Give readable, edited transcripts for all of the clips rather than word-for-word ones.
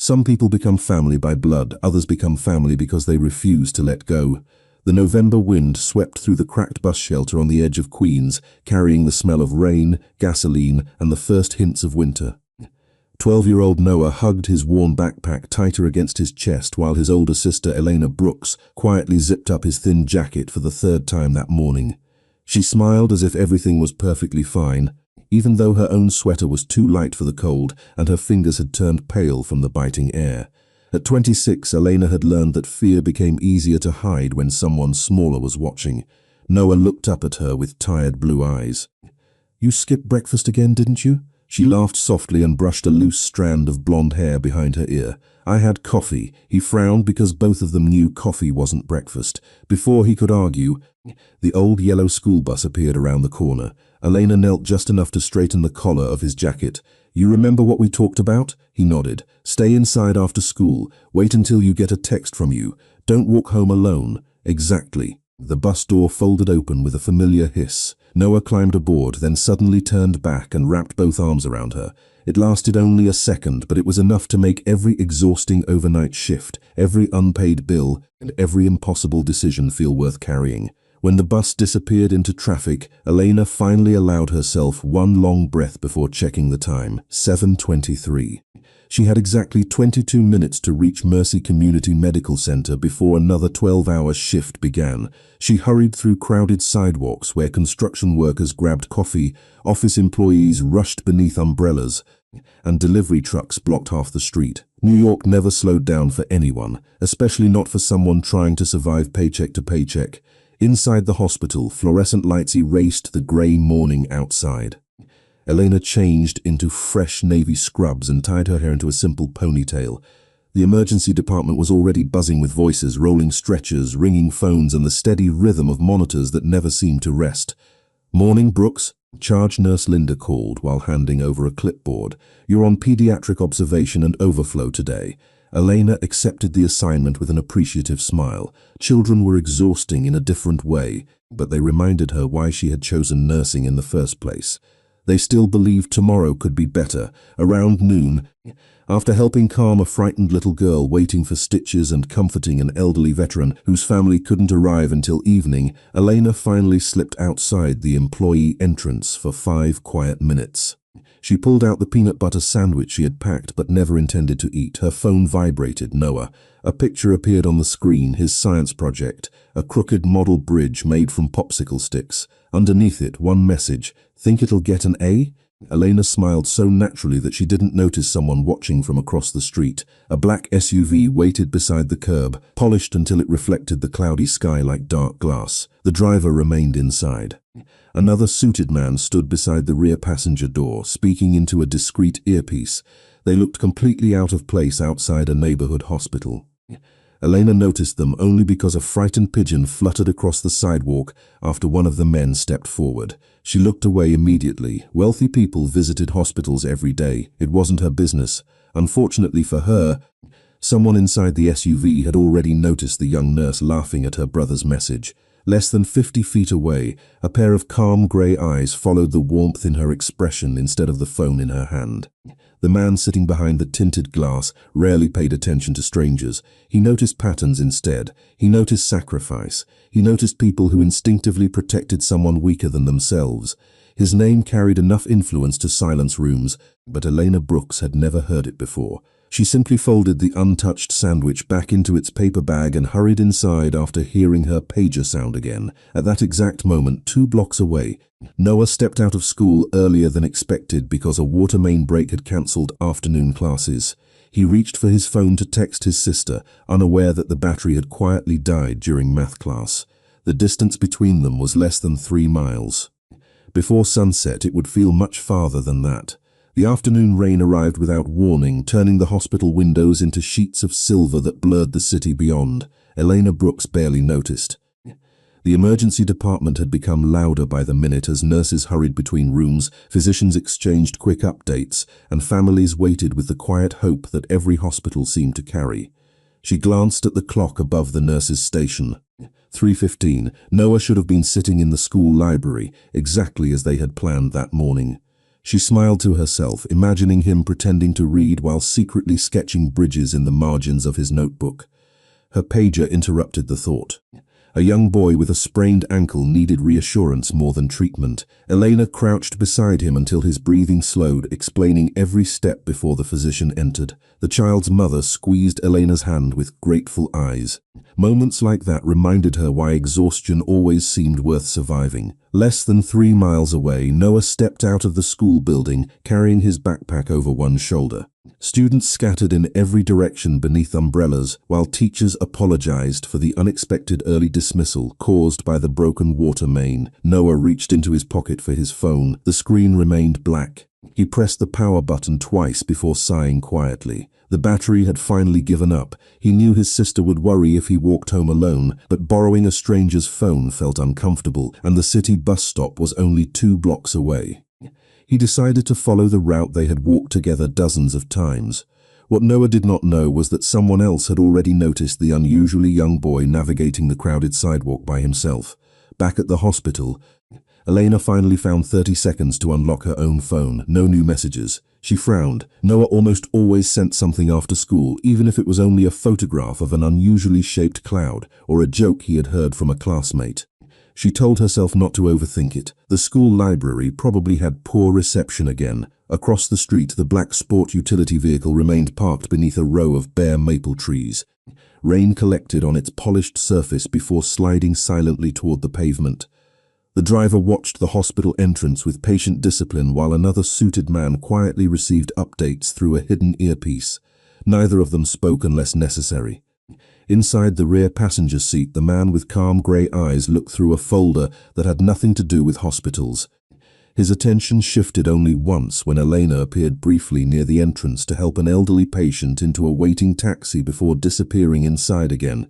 Some people become family by blood, others become family because they refuse to let go. The November wind swept through the cracked bus shelter on the edge of Queens, carrying the smell of rain, gasoline, and the first hints of winter. 12-year-old Noah hugged his worn backpack tighter against his chest while his older sister Elena Brooks quietly zipped up his thin jacket for the third time that morning. She smiled as if everything was perfectly fine, even though her own sweater was too light for the cold and her fingers had turned pale from the biting air. At 26, Elena had learned that fear became easier to hide when someone smaller was watching. Noah looked up at her with tired blue eyes. "You skipped breakfast again, didn't you?" She laughed softly and brushed a loose strand of blonde hair behind her ear. "I had coffee." He frowned because both of them knew coffee wasn't breakfast. Before he could argue, the old yellow school bus appeared around the corner. Elena knelt just enough to straighten the collar of his jacket. "You remember what we talked about?" He nodded. "Stay inside after school. Wait until you get a text from you. Don't walk home alone." "Exactly." The bus door folded open with a familiar hiss. Noah climbed aboard, then suddenly turned back and wrapped both arms around her. It lasted only a second, but it was enough to make every exhausting overnight shift, every unpaid bill, and every impossible decision feel worth carrying. When the bus disappeared into traffic, Elena finally allowed herself one long breath before checking the time. 7:23. She had exactly 22 minutes to reach Mercy Community Medical Center before another 12-hour shift began. She hurried through crowded sidewalks where construction workers grabbed coffee, office employees rushed beneath umbrellas, and delivery trucks blocked half the street. New York never slowed down for anyone, especially not for someone trying to survive paycheck to paycheck. Inside the hospital, fluorescent lights erased the gray morning outside. Elena changed into fresh navy scrubs and tied her hair into a simple ponytail. The emergency department was already buzzing with voices, rolling stretchers, ringing phones, and the steady rhythm of monitors that never seemed to rest. "Morning, Brooks," Charge Nurse Linda called while handing over a clipboard. "You're on pediatric observation and overflow today." Elena accepted the assignment with an appreciative smile. Children were exhausting in a different way, but they reminded her why she had chosen nursing in the first place. They still believed tomorrow could be better. Around noon, after helping calm a frightened little girl waiting for stitches and comforting an elderly veteran whose family couldn't arrive until evening, Elena finally slipped outside the employee entrance for 5 quiet minutes. She pulled out the peanut butter sandwich she had packed but never intended to eat. Her phone vibrated. Noah. A picture appeared on the screen, his science project, a crooked model bridge made from popsicle sticks. Underneath it, one message: "Think it'll get an A?" Elena smiled so naturally that she didn't notice someone watching from across the street. A black SUV waited beside the curb, polished until it reflected the cloudy sky like dark glass. The driver remained inside. Another suited man stood beside the rear passenger door, speaking into a discreet earpiece. They looked completely out of place outside a neighborhood hospital. Elena noticed them only because a frightened pigeon fluttered across the sidewalk after one of the men stepped forward. She looked away immediately. Wealthy people visited hospitals every day. It wasn't her business. Unfortunately for her, someone inside the SUV had already noticed the young nurse laughing at her brother's message. Less than 50 feet away, a pair of calm grey eyes followed the warmth in her expression instead of the phone in her hand. The man sitting behind the tinted glass rarely paid attention to strangers. He noticed patterns instead. He noticed sacrifice. He noticed people who instinctively protected someone weaker than themselves. His name carried enough influence to silence rooms, but Elena Brooks had never heard it before. She simply folded the untouched sandwich back into its paper bag and hurried inside after hearing her pager sound again. At that exact moment, 2 blocks away, Noah stepped out of school earlier than expected because a water main break had cancelled afternoon classes. He reached for his phone to text his sister, unaware that the battery had quietly died during math class. The distance between them was less than 3 miles. Before sunset, it would feel much farther than that. The afternoon rain arrived without warning, turning the hospital windows into sheets of silver that blurred the city beyond. Elena Brooks barely noticed. The emergency department had become louder by the minute as nurses hurried between rooms, physicians exchanged quick updates, and families waited with the quiet hope that every hospital seemed to carry. She glanced at the clock above the nurses' station. 3:15. Noah should have been sitting in the school library, exactly as they had planned that morning. She smiled to herself, imagining him pretending to read while secretly sketching bridges in the margins of his notebook. Her pager interrupted the thought. A young boy with a sprained ankle needed reassurance more than treatment. Elena crouched beside him until his breathing slowed, explaining every step before the physician entered. The child's mother squeezed Elena's hand with grateful eyes. Moments like that reminded her why exhaustion always seemed worth surviving. Less than 3 miles away, Noah stepped out of the school building, carrying his backpack over one shoulder. Students scattered in every direction beneath umbrellas, while teachers apologized for the unexpected early dismissal caused by the broken water main. Noah reached into his pocket for his phone. The screen remained black. He pressed the power button twice before sighing quietly. The battery had finally given up. He knew his sister would worry if he walked home alone, but borrowing a stranger's phone felt uncomfortable, and the city bus stop was only 2 blocks away. He decided to follow the route they had walked together dozens of times. What Noah did not know was that someone else had already noticed the unusually young boy navigating the crowded sidewalk by himself. Back at the hospital, Elena finally found 30 seconds to unlock her own phone. No new messages. She frowned. Noah almost always sent something after school, even if it was only a photograph of an unusually shaped cloud or a joke he had heard from a classmate. She told herself not to overthink it. The school library probably had poor reception again. Across the street, the black sport utility vehicle remained parked beneath a row of bare maple trees. Rain collected on its polished surface before sliding silently toward the pavement. The driver watched the hospital entrance with patient discipline while another suited man quietly received updates through a hidden earpiece. Neither of them spoke unless necessary. Inside the rear passenger seat, the man with calm grey eyes looked through a folder that had nothing to do with hospitals. His attention shifted only once when Elena appeared briefly near the entrance to help an elderly patient into a waiting taxi before disappearing inside again.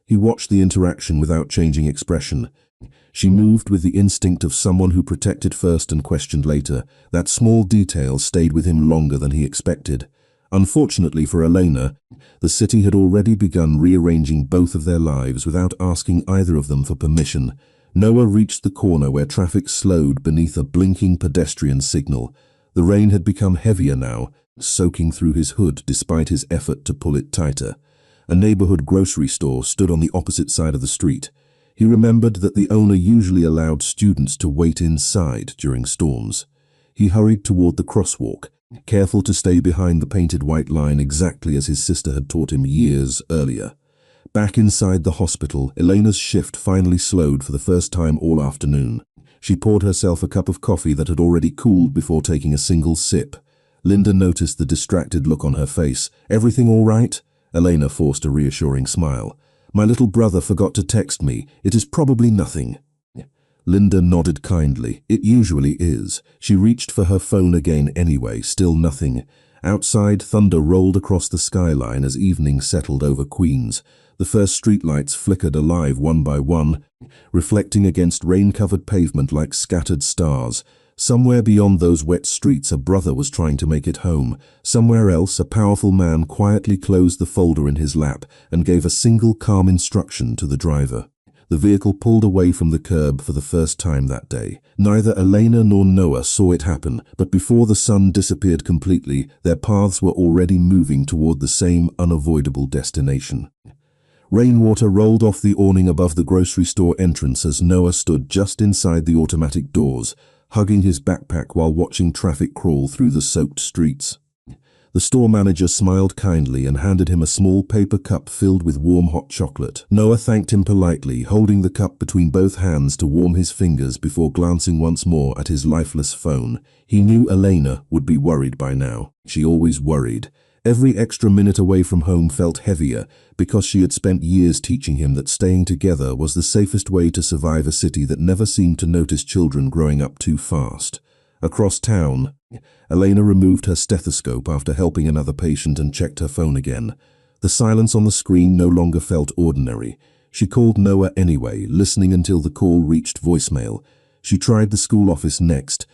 He watched the interaction without changing expression. She moved with the instinct of someone who protected first and questioned later. That small detail stayed with him longer than he expected. Unfortunately for Elena, the city had already begun rearranging both of their lives without asking either of them for permission. Noah reached the corner where traffic slowed beneath a blinking pedestrian signal. The rain had become heavier now, soaking through his hood despite his effort to pull it tighter. A neighborhood grocery store stood on the opposite side of the street. He remembered that the owner usually allowed students to wait inside during storms. He hurried toward the crosswalk, careful to stay behind the painted white line exactly as his sister had taught him years earlier. Back inside the hospital, Elena's shift finally slowed for the first time all afternoon. She poured herself a cup of coffee that had already cooled before taking a single sip. Linda noticed the distracted look on her face. "Everything all right?" Elena forced a reassuring smile. "My little brother forgot to text me. It is probably nothing." Linda nodded kindly. It usually is. She reached for her phone again anyway, still nothing. Outside, thunder rolled across the skyline as evening settled over Queens. The first streetlights flickered alive one by one, reflecting against rain-covered pavement like scattered stars. Somewhere beyond those wet streets, a brother was trying to make it home. Somewhere else, a powerful man quietly closed the folder in his lap and gave a single calm instruction to the driver. The vehicle pulled away from the curb for the first time that day. Neither Elena nor Noah saw it happen, but before the sun disappeared completely, their paths were already moving toward the same unavoidable destination. Rainwater rolled off the awning above the grocery store entrance as Noah stood just inside the automatic doors, hugging his backpack while watching traffic crawl through the soaked streets. The store manager smiled kindly and handed him a small paper cup filled with warm hot chocolate. Noah thanked him politely, holding the cup between both hands to warm his fingers before glancing once more at his lifeless phone. He knew Elena would be worried by now. She always worried. Every extra minute away from home felt heavier because she had spent years teaching him that staying together was the safest way to survive a city that never seemed to notice children growing up too fast. Across town, Elena removed her stethoscope after helping another patient and checked her phone again. The silence on the screen no longer felt ordinary. She called Noah anyway, listening until the call reached voicemail. She tried the school office next,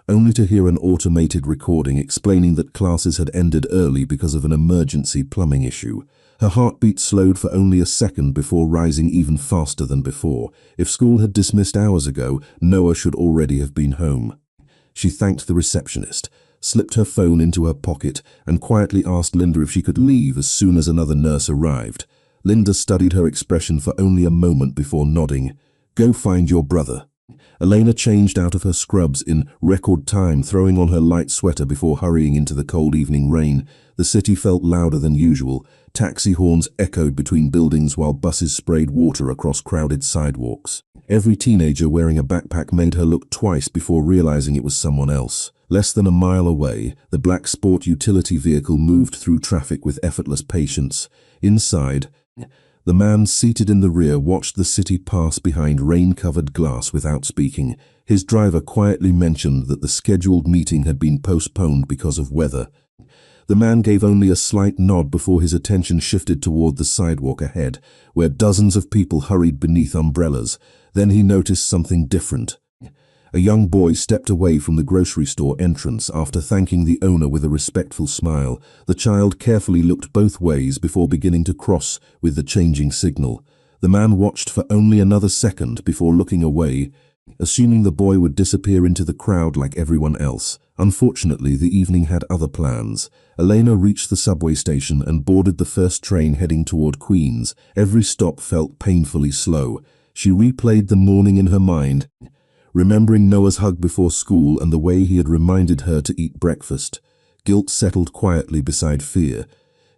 only to hear an automated recording explaining that classes had ended early because of an emergency plumbing issue. Her heartbeat slowed for only a second before rising even faster than before. If school had dismissed hours ago, Noah should already have been home. She thanked the receptionist, slipped her phone into her pocket, and quietly asked Linda if she could leave as soon as another nurse arrived. Linda studied her expression for only a moment before nodding. "Go find your brother." Elena changed out of her scrubs in record time, throwing on her light sweater before hurrying into the cold evening rain. The city felt louder than usual. Taxi horns echoed between buildings while buses sprayed water across crowded sidewalks. Every teenager wearing a backpack made her look twice before realizing it was someone else. Less than a mile away, the black sport utility vehicle moved through traffic with effortless patience. Inside, the man seated in the rear watched the city pass behind rain-covered glass without speaking. His driver quietly mentioned that the scheduled meeting had been postponed because of weather. The man gave only a slight nod before his attention shifted toward the sidewalk ahead, where dozens of people hurried beneath umbrellas. Then he noticed something different. A young boy stepped away from the grocery store entrance after thanking the owner with a respectful smile. The child carefully looked both ways before beginning to cross with the changing signal. The man watched for only another second before looking away, assuming the boy would disappear into the crowd like everyone else. Unfortunately, the evening had other plans. Elena reached the subway station and boarded the first train heading toward Queens. Every stop felt painfully slow. She replayed the morning in her mind, remembering Noah's hug before school and the way he had reminded her to eat breakfast. Guilt settled quietly beside fear.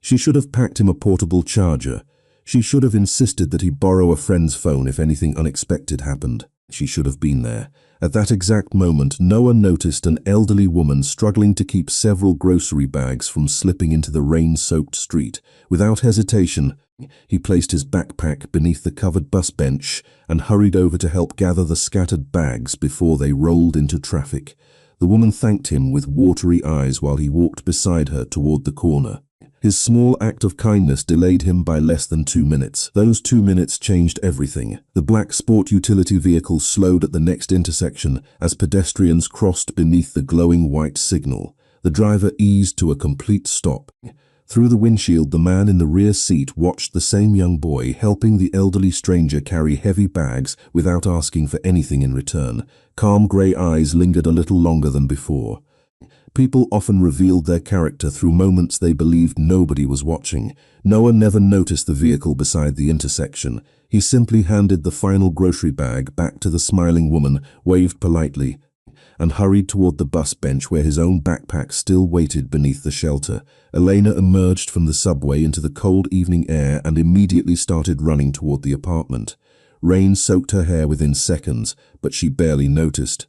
She should have packed him a portable charger. She should have insisted that he borrow a friend's phone if anything unexpected happened. She should have been there. At that exact moment, Noah noticed an elderly woman struggling to keep several grocery bags from slipping into the rain-soaked street. Without hesitation, he placed his backpack beneath the covered bus bench and hurried over to help gather the scattered bags before they rolled into traffic. The woman thanked him with watery eyes while he walked beside her toward the corner. His small act of kindness delayed him by less than 2 minutes. Those 2 minutes changed everything. The black sport utility vehicle slowed at the next intersection as pedestrians crossed beneath the glowing white signal. The driver eased to a complete stop. Through the windshield, the man in the rear seat watched the same young boy helping the elderly stranger carry heavy bags without asking for anything in return. Calm gray eyes lingered a little longer than before. People often revealed their character through moments they believed nobody was watching. Noah never noticed the vehicle beside the intersection. He simply handed the final grocery bag back to the smiling woman, waved politely, and hurried toward the bus bench where his own backpack still waited beneath the shelter. Elena emerged from the subway into the cold evening air and immediately started running toward the apartment. Rain soaked her hair within seconds, but she barely noticed.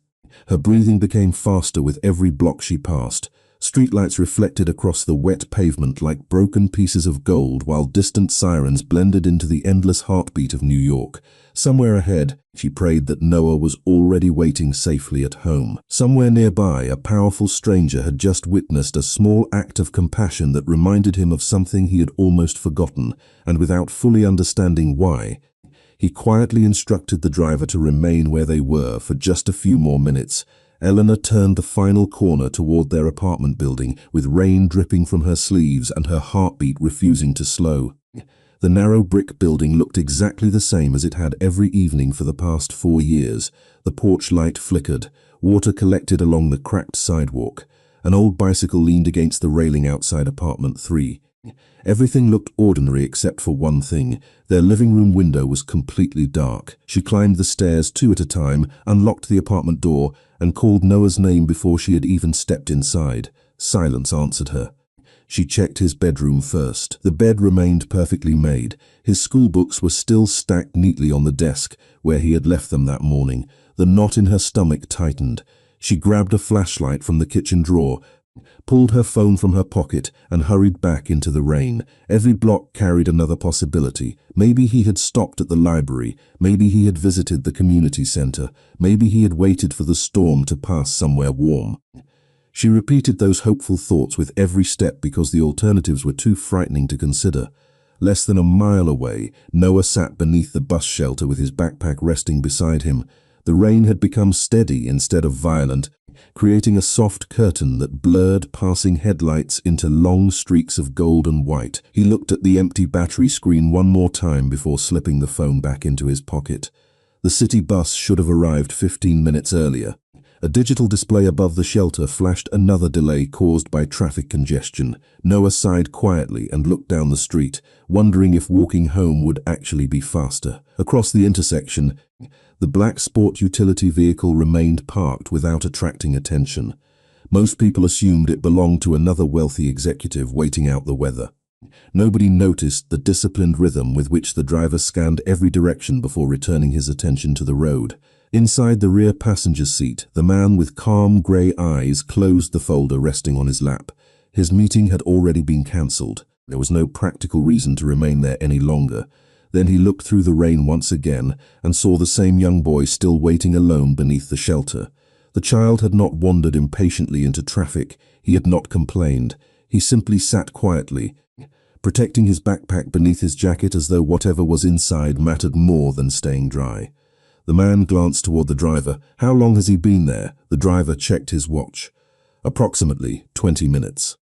Her breathing became faster with every block she passed. Streetlights reflected across the wet pavement like broken pieces of gold, while distant sirens blended into the endless heartbeat of New York. Somewhere ahead, she prayed that Noah was already waiting safely at home. Somewhere nearby, a powerful stranger had just witnessed a small act of compassion that reminded him of something he had almost forgotten, and without fully understanding why, he quietly instructed the driver to remain where they were for just a few more minutes. Elena turned the final corner toward their apartment building, with rain dripping from her sleeves and her heartbeat refusing to slow. The narrow brick building looked exactly the same as it had every evening for the past 4 years. The porch light flickered, water collected along the cracked sidewalk. An old bicycle leaned against the railing outside apartment 3. Everything looked ordinary except for one thing. Their living room window was completely dark. She climbed the stairs 2 at a time, unlocked the apartment door, and called Noah's name before she had even stepped inside. Silence answered her. She checked his bedroom first. The bed remained perfectly made. His school books were still stacked neatly on the desk where he had left them that morning. The knot in her stomach tightened. She grabbed a flashlight from the kitchen drawer, pulled her phone from her pocket, and hurried back into the rain. Every block carried another possibility. Maybe he had stopped at the library. Maybe he had visited the community center. Maybe he had waited for the storm to pass somewhere warm. She repeated those hopeful thoughts with every step because the alternatives were too frightening to consider. Less than a mile away, Noah sat beneath the bus shelter with his backpack resting beside him. The rain had become steady instead of violent, creating a soft curtain that blurred passing headlights into long streaks of gold and white. He looked at the empty battery screen one more time before slipping the phone back into his pocket. The city bus should have arrived 15 minutes earlier. A digital display above the shelter flashed another delay caused by traffic congestion. Noah sighed quietly and looked down the street, wondering if walking home would actually be faster. Across the intersection, the black sport utility vehicle remained parked without attracting attention. Most people assumed it belonged to another wealthy executive waiting out the weather. Nobody noticed the disciplined rhythm with which the driver scanned every direction before returning his attention to the road. Inside the rear passenger seat, the man with calm grey eyes closed the folder resting on his lap. His meeting had already been cancelled. There was no practical reason to remain there any longer. Then he looked through the rain once again and saw the same young boy still waiting alone beneath the shelter. The child had not wandered impatiently into traffic. He had not complained. He simply sat quietly, protecting his backpack beneath his jacket as though whatever was inside mattered more than staying dry. The man glanced toward the driver. How long has he been there? The driver checked his watch. Approximately 20 minutes.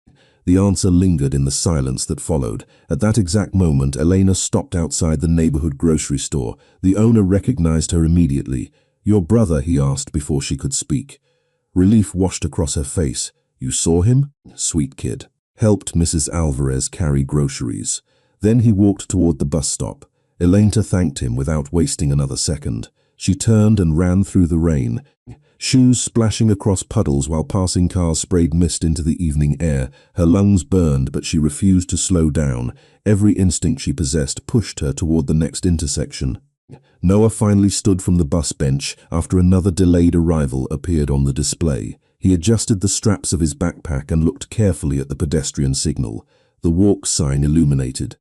The answer lingered in the silence that followed. At that exact moment, Elena stopped outside the neighborhood grocery store. The owner recognized her immediately. "Your brother?" he asked before she could speak. Relief washed across her face. "You saw him?" "Sweet kid." Helped Mrs. Alvarez carry groceries. Then he walked toward the bus stop. Elena thanked him without wasting another second. She turned and ran through the rain, shoes splashing across puddles while passing cars sprayed mist into the evening air. Her lungs burned, but she refused to slow down. Every instinct she possessed pushed her toward the next intersection. Noah finally stood from the bus bench after another delayed arrival appeared on the display. He adjusted the straps of his backpack and looked carefully at the pedestrian signal. The walk sign illuminated.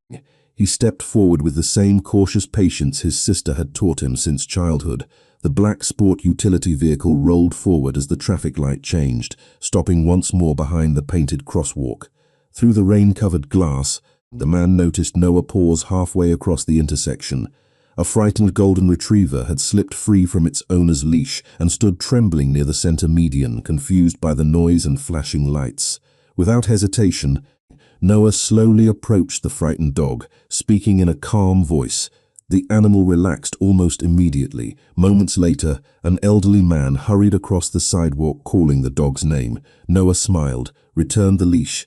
He stepped forward with the same cautious patience his sister had taught him since childhood. The black sport utility vehicle rolled forward as the traffic light changed, stopping once more behind the painted crosswalk. Through the rain-covered glass, the man noticed Noah pause halfway across the intersection. A frightened golden retriever had slipped free from its owner's leash and stood trembling near the center median, confused by the noise and flashing lights. Without hesitation, Noah slowly approached the frightened dog, speaking in a calm voice. The animal relaxed almost immediately. Moments later, an elderly man hurried across the sidewalk calling the dog's name. Noah smiled, returned the leash,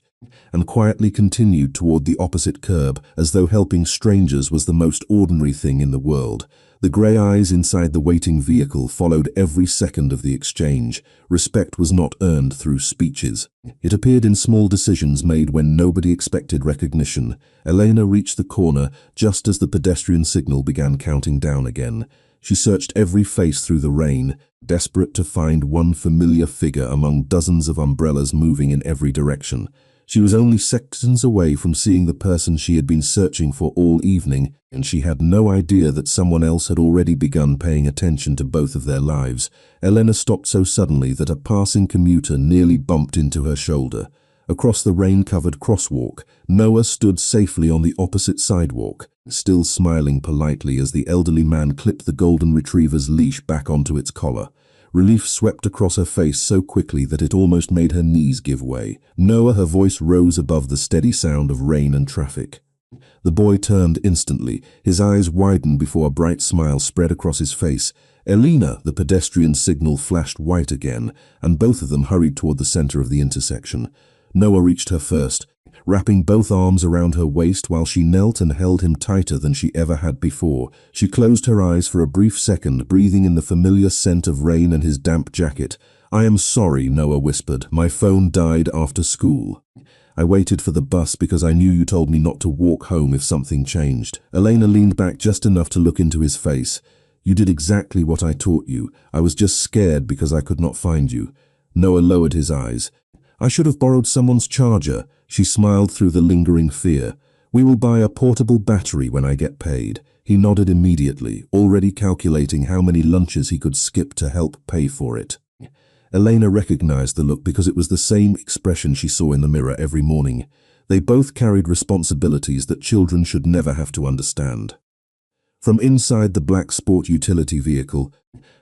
and quietly continued toward the opposite curb, as though helping strangers was the most ordinary thing in the world. The grey eyes inside the waiting vehicle followed every second of the exchange. Respect was not earned through speeches. It appeared in small decisions made when nobody expected recognition. Elena reached the corner just as the pedestrian signal began counting down again. She searched every face through the rain, desperate to find one familiar figure among dozens of umbrellas moving in every direction. She was only seconds away from seeing the person she had been searching for all evening, and she had no idea that someone else had already begun paying attention to both of their lives. Elena stopped so suddenly that a passing commuter nearly bumped into her shoulder. Across the rain-covered crosswalk, Noah stood safely on the opposite sidewalk, still smiling politely as the elderly man clipped the golden retriever's leash back onto its collar. Relief swept across her face so quickly that it almost made her knees give way. "Noah," her voice rose above the steady sound of rain and traffic. The boy turned instantly. His eyes widened before a bright smile spread across his face. "Elena!" The pedestrian signal flashed white again, and both of them hurried toward the center of the intersection. Noah reached her first, wrapping both arms around her waist while she knelt and held him tighter than she ever had before. She closed her eyes for a brief second, breathing in the familiar scent of rain and his damp jacket. "I am sorry," Noah whispered. "My phone died after school. I waited for the bus because I knew you told me not to walk home if something changed." Elena leaned back just enough to look into his face. "You did exactly what I taught you. I was just scared because I could not find you." Noah lowered his eyes. "I should have borrowed someone's charger." She smiled through the lingering fear. "We will buy a portable battery when I get paid." He nodded immediately, already calculating how many lunches he could skip to help pay for it. Elena recognized the look because it was the same expression she saw in the mirror every morning. They both carried responsibilities that children should never have to understand. From inside the black sport utility vehicle,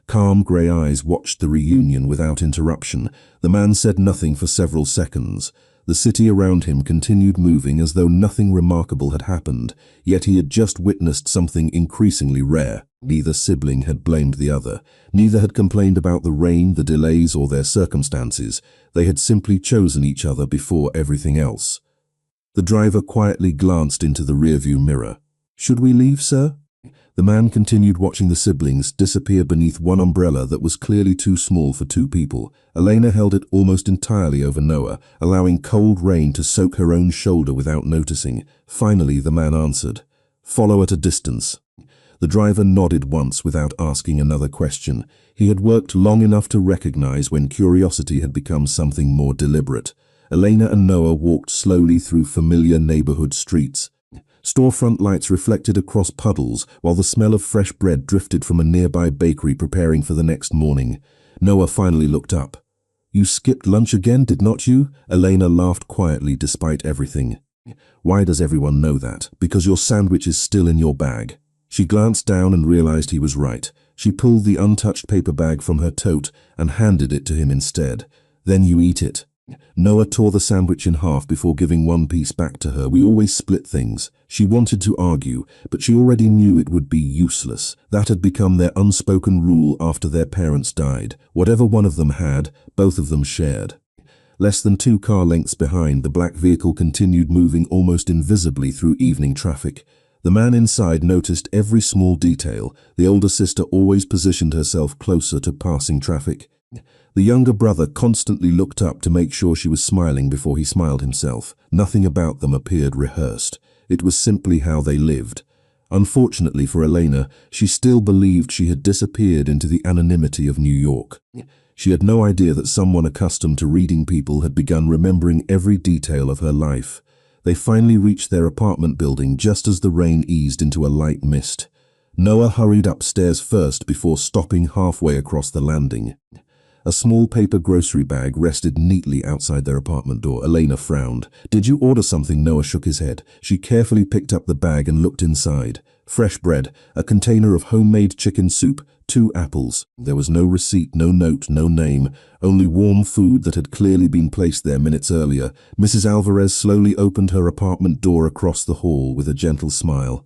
calm grey eyes watched the reunion without interruption. The man said nothing for several seconds. The city around him continued moving as though nothing remarkable had happened, yet he had just witnessed something increasingly rare. Neither sibling had blamed the other. Neither had complained about the rain, the delays, or their circumstances. They had simply chosen each other before everything else. The driver quietly glanced into the rearview mirror. "Should we leave, sir?" The man continued watching the siblings disappear beneath one umbrella that was clearly too small for two people. Elena held it almost entirely over Noah, allowing cold rain to soak her own shoulder without noticing. Finally, the man answered, "Follow at a distance." The driver nodded once without asking another question. He had worked long enough to recognize when curiosity had become something more deliberate. Elena and Noah walked slowly through familiar neighborhood streets. Storefront lights reflected across puddles, while the smell of fresh bread drifted from a nearby bakery preparing for the next morning. Noah finally looked up. "You skipped lunch again, did not you?" Elena laughed quietly despite everything. "Why does everyone know that? Because your sandwich is still in your bag." She glanced down and realized he was right. She pulled the untouched paper bag from her tote and handed it to him instead. "Then you eat it." Noah tore the sandwich in half before giving one piece back to her. "We always split things." She wanted to argue, but she already knew it would be useless. That had become their unspoken rule after their parents died. Whatever one of them had, both of them shared. Less than 2 car lengths behind, the black vehicle continued moving almost invisibly through evening traffic. The man inside noticed every small detail. The older sister always positioned herself closer to passing traffic. The younger brother constantly looked up to make sure she was smiling before he smiled himself. Nothing about them appeared rehearsed. It was simply how they lived. Unfortunately for Elena, she still believed she had disappeared into the anonymity of New York. She had no idea that someone accustomed to reading people had begun remembering every detail of her life. They finally reached their apartment building just as the rain eased into a light mist. Noah hurried upstairs first before stopping halfway across the landing. A small paper grocery bag rested neatly outside their apartment door. Elena frowned. "Did you order something?" Noah shook his head. She carefully picked up the bag and looked inside. Fresh bread, a container of homemade chicken soup, 2 apples. There was no receipt, no note, no name, only warm food that had clearly been placed there minutes earlier. Mrs. Alvarez slowly opened her apartment door across the hall with a gentle smile.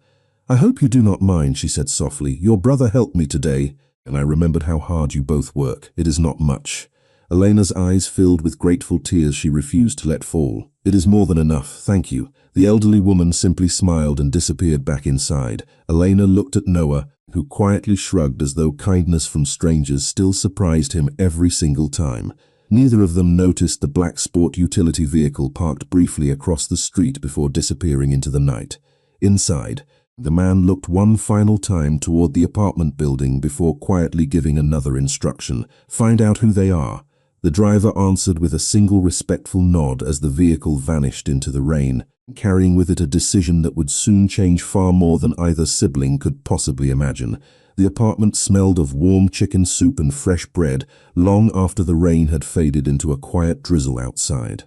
"I hope you do not mind," she said softly. "Your brother helped me today, and I remembered how hard you both work. It is not much." Elena's eyes filled with grateful tears she refused to let fall. "It is more than enough, thank you." The elderly woman simply smiled and disappeared back inside. Elena looked at Noah, who quietly shrugged as though kindness from strangers still surprised him every single time. Neither of them noticed the black sport utility vehicle parked briefly across the street before disappearing into the night. Inside, the man looked one final time toward the apartment building before quietly giving another instruction. "Find out who they are." The driver answered with a single respectful nod as the vehicle vanished into the rain, carrying with it a decision that would soon change far more than either sibling could possibly imagine. The apartment smelled of warm chicken soup and fresh bread long after the rain had faded into a quiet drizzle outside.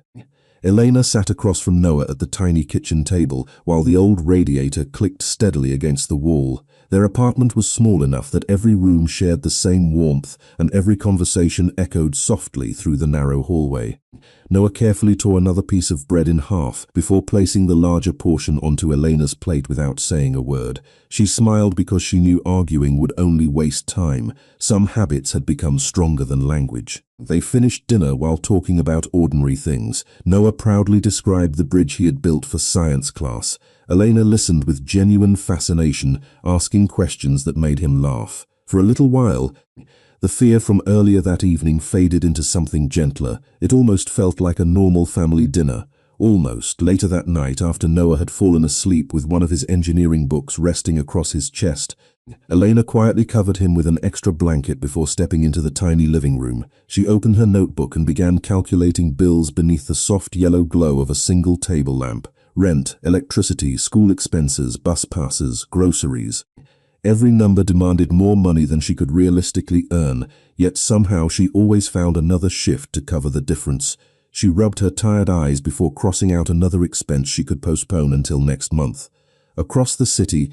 Elena sat across from Noah at the tiny kitchen table while the old radiator clicked steadily against the wall. Their apartment was small enough that every room shared the same warmth and every conversation echoed softly through the narrow hallway. Noah carefully tore another piece of bread in half before placing the larger portion onto Elena's plate without saying a word. She smiled because she knew arguing would only waste time. Some habits had become stronger than language. They finished dinner while talking about ordinary things. Noah proudly described the bridge he had built for science class. Elena listened with genuine fascination, asking questions that made him laugh. For a little while, the fear from earlier that evening faded into something gentler. It almost felt like a normal family dinner. Almost. Later that night, after Noah had fallen asleep with one of his engineering books resting across his chest, Elena quietly covered him with an extra blanket before stepping into the tiny living room. She opened her notebook and began calculating bills beneath the soft yellow glow of a single table lamp. Rent, electricity, school expenses, bus passes, groceries. Every number demanded more money than she could realistically earn, yet somehow she always found another shift to cover the difference. She rubbed her tired eyes before crossing out another expense she could postpone until next month. Across the city,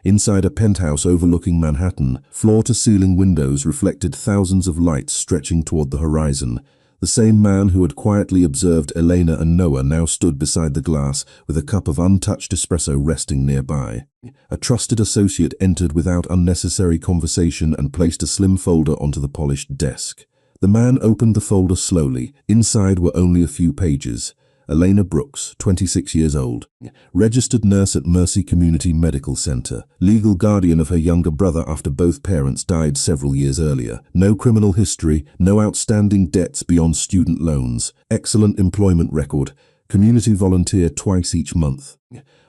inside a penthouse overlooking Manhattan, floor-to-ceiling windows reflected thousands of lights stretching toward the horizon. The same man who had quietly observed Elena and Noah now stood beside the glass with a cup of untouched espresso resting nearby. A trusted associate entered without unnecessary conversation and placed a slim folder onto the polished desk. The man opened the folder slowly. Inside were only a few pages. Elena Brooks, 26 years old, registered nurse at Mercy Community Medical Center, legal guardian of her younger brother after both parents died several years earlier. No criminal history, no outstanding debts beyond student loans, excellent employment record, community volunteer twice each month.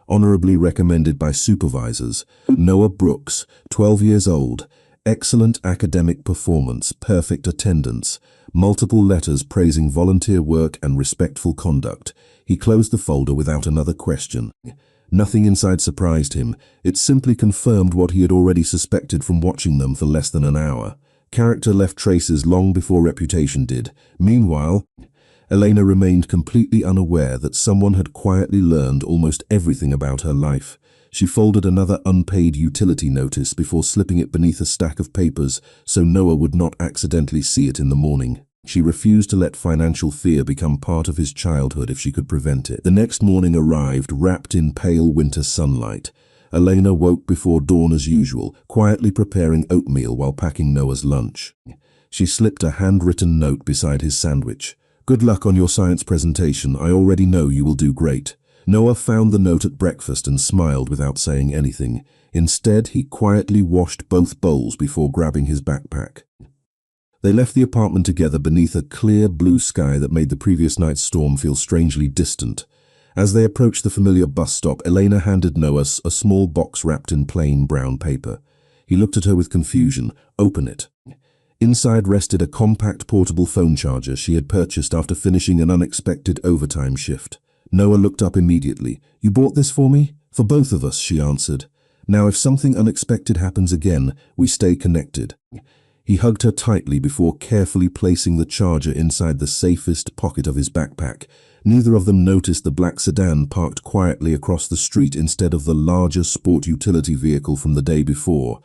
Honorably recommended by supervisors. Noah Brooks, 12 years old, excellent academic performance, perfect attendance, multiple letters praising volunteer work and respectful conduct. He closed the folder without another question. Nothing inside surprised him. It simply confirmed what he had already suspected from watching them for less than an hour. Character left traces long before reputation did. Meanwhile, Elena remained completely unaware that someone had quietly learned almost everything about her life. She folded another unpaid utility notice before slipping it beneath a stack of papers so Noah would not accidentally see it in the morning. She refused to let financial fear become part of his childhood if she could prevent it. The next morning arrived, wrapped in pale winter sunlight. Elena woke before dawn as usual, quietly preparing oatmeal while packing Noah's lunch. She slipped a handwritten note beside his sandwich. "Good luck on your science presentation. I already know you will do great." Noah found the note at breakfast and smiled without saying anything. Instead, he quietly washed both bowls before grabbing his backpack. They left the apartment together beneath a clear blue sky that made the previous night's storm feel strangely distant. As they approached the familiar bus stop, Elena handed Noah a small box wrapped in plain brown paper. He looked at her with confusion. "Open it." Inside rested a compact portable phone charger she had purchased after finishing an unexpected overtime shift. Noah looked up immediately. "You bought this for me?" "For both of us," she answered. "Now if something unexpected happens again, we stay connected." He hugged her tightly before carefully placing the charger inside the safest pocket of his backpack. Neither of them noticed the black sedan parked quietly across the street instead of the larger sport utility vehicle from the day before.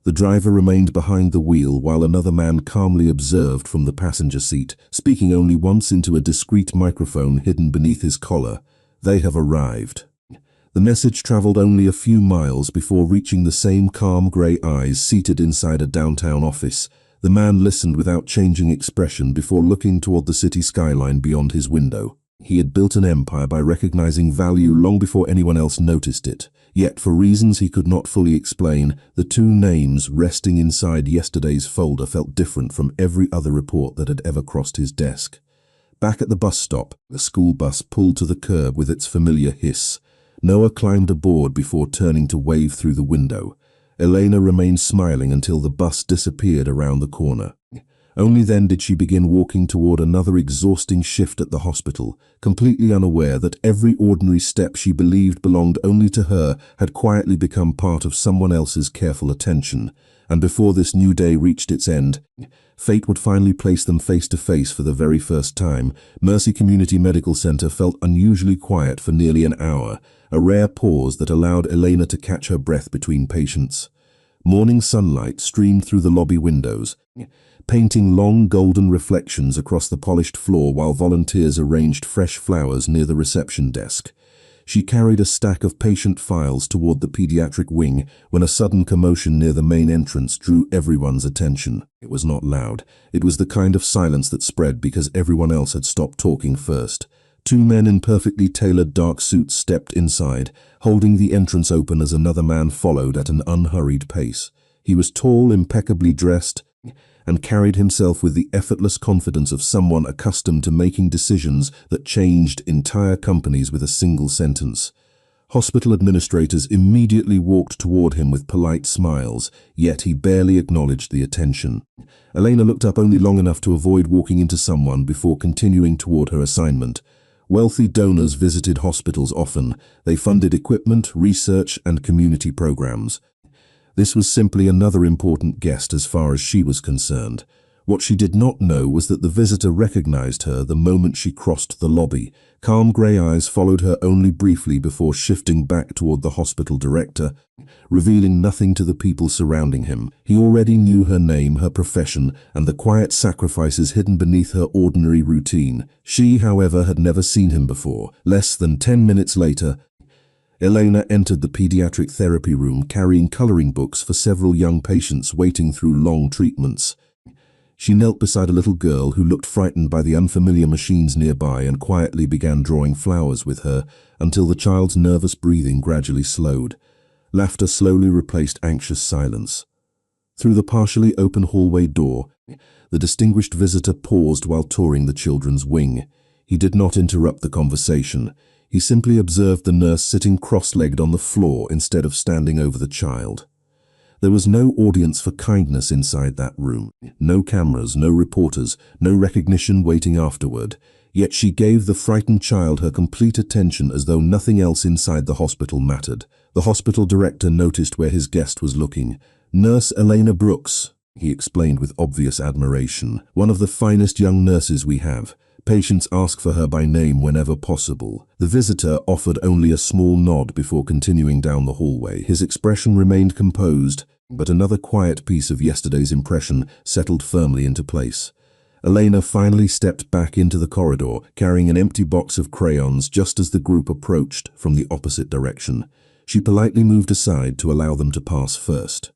The driver remained behind the wheel while another man calmly observed from the passenger seat, speaking only once into a discreet microphone hidden beneath his collar. "They have arrived." The message traveled only a few miles before reaching the same calm grey eyes seated inside a downtown office. The man listened without changing expression before looking toward the city skyline beyond his window. He had built an empire by recognizing value long before anyone else noticed it. Yet, for reasons he could not fully explain, the two names resting inside yesterday's folder felt different from every other report that had ever crossed his desk. Back at the bus stop, the school bus pulled to the curb with its familiar hiss. Noah climbed aboard before turning to wave through the window. Elena remained smiling until the bus disappeared around the corner. Only then did she begin walking toward another exhausting shift at the hospital, completely unaware that every ordinary step she believed belonged only to her had quietly become part of someone else's careful attention. And before this new day reached its end, fate would finally place them face to face for the very first time. Mercy Community Medical Center felt unusually quiet for nearly an hour, a rare pause that allowed Elena to catch her breath between patients. Morning sunlight streamed through the lobby windows, painting long golden reflections across the polished floor while volunteers arranged fresh flowers near the reception desk. She carried a stack of patient files toward the pediatric wing when a sudden commotion near the main entrance drew everyone's attention. It was not loud. It was the kind of silence that spread because everyone else had stopped talking first. Two men in perfectly tailored dark suits stepped inside, holding the entrance open as another man followed at an unhurried pace. He was tall, impeccably dressed, and carried himself with the effortless confidence of someone accustomed to making decisions that changed entire companies with a single sentence. Hospital administrators immediately walked toward him with polite smiles, yet he barely acknowledged the attention. Elena looked up only long enough to avoid walking into someone before continuing toward her assignment. Wealthy donors visited hospitals often. They funded equipment, research, and community programs. This was simply another important guest as far as she was concerned. What she did not know was that the visitor recognized her the moment she crossed the lobby. Calm grey eyes followed her only briefly before shifting back toward the hospital director, revealing nothing to the people surrounding him. He already knew her name, her profession, and the quiet sacrifices hidden beneath her ordinary routine. She, however, had never seen him before. Less than 10 minutes later, Elena entered the pediatric therapy room carrying coloring books for several young patients waiting through long treatments. She knelt beside a little girl who looked frightened by the unfamiliar machines nearby and quietly began drawing flowers with her until the child's nervous breathing gradually slowed. Laughter slowly replaced anxious silence. Through the partially open hallway door, the distinguished visitor paused while touring the children's wing. He did not interrupt the conversation. He simply observed the nurse sitting cross-legged on the floor instead of standing over the child. There was no audience for kindness inside that room. No cameras, no reporters, no recognition waiting afterward. Yet she gave the frightened child her complete attention as though nothing else inside the hospital mattered. The hospital director noticed where his guest was looking. "Nurse Elena Brooks," he explained with obvious admiration. "One of the finest young nurses we have. Patients ask for her by name whenever possible." The visitor offered only a small nod before continuing down the hallway. His expression remained composed, but another quiet piece of yesterday's impression settled firmly into place. Elena finally stepped back into the corridor, carrying an empty box of crayons just as the group approached from the opposite direction. She politely moved aside to allow them to pass first.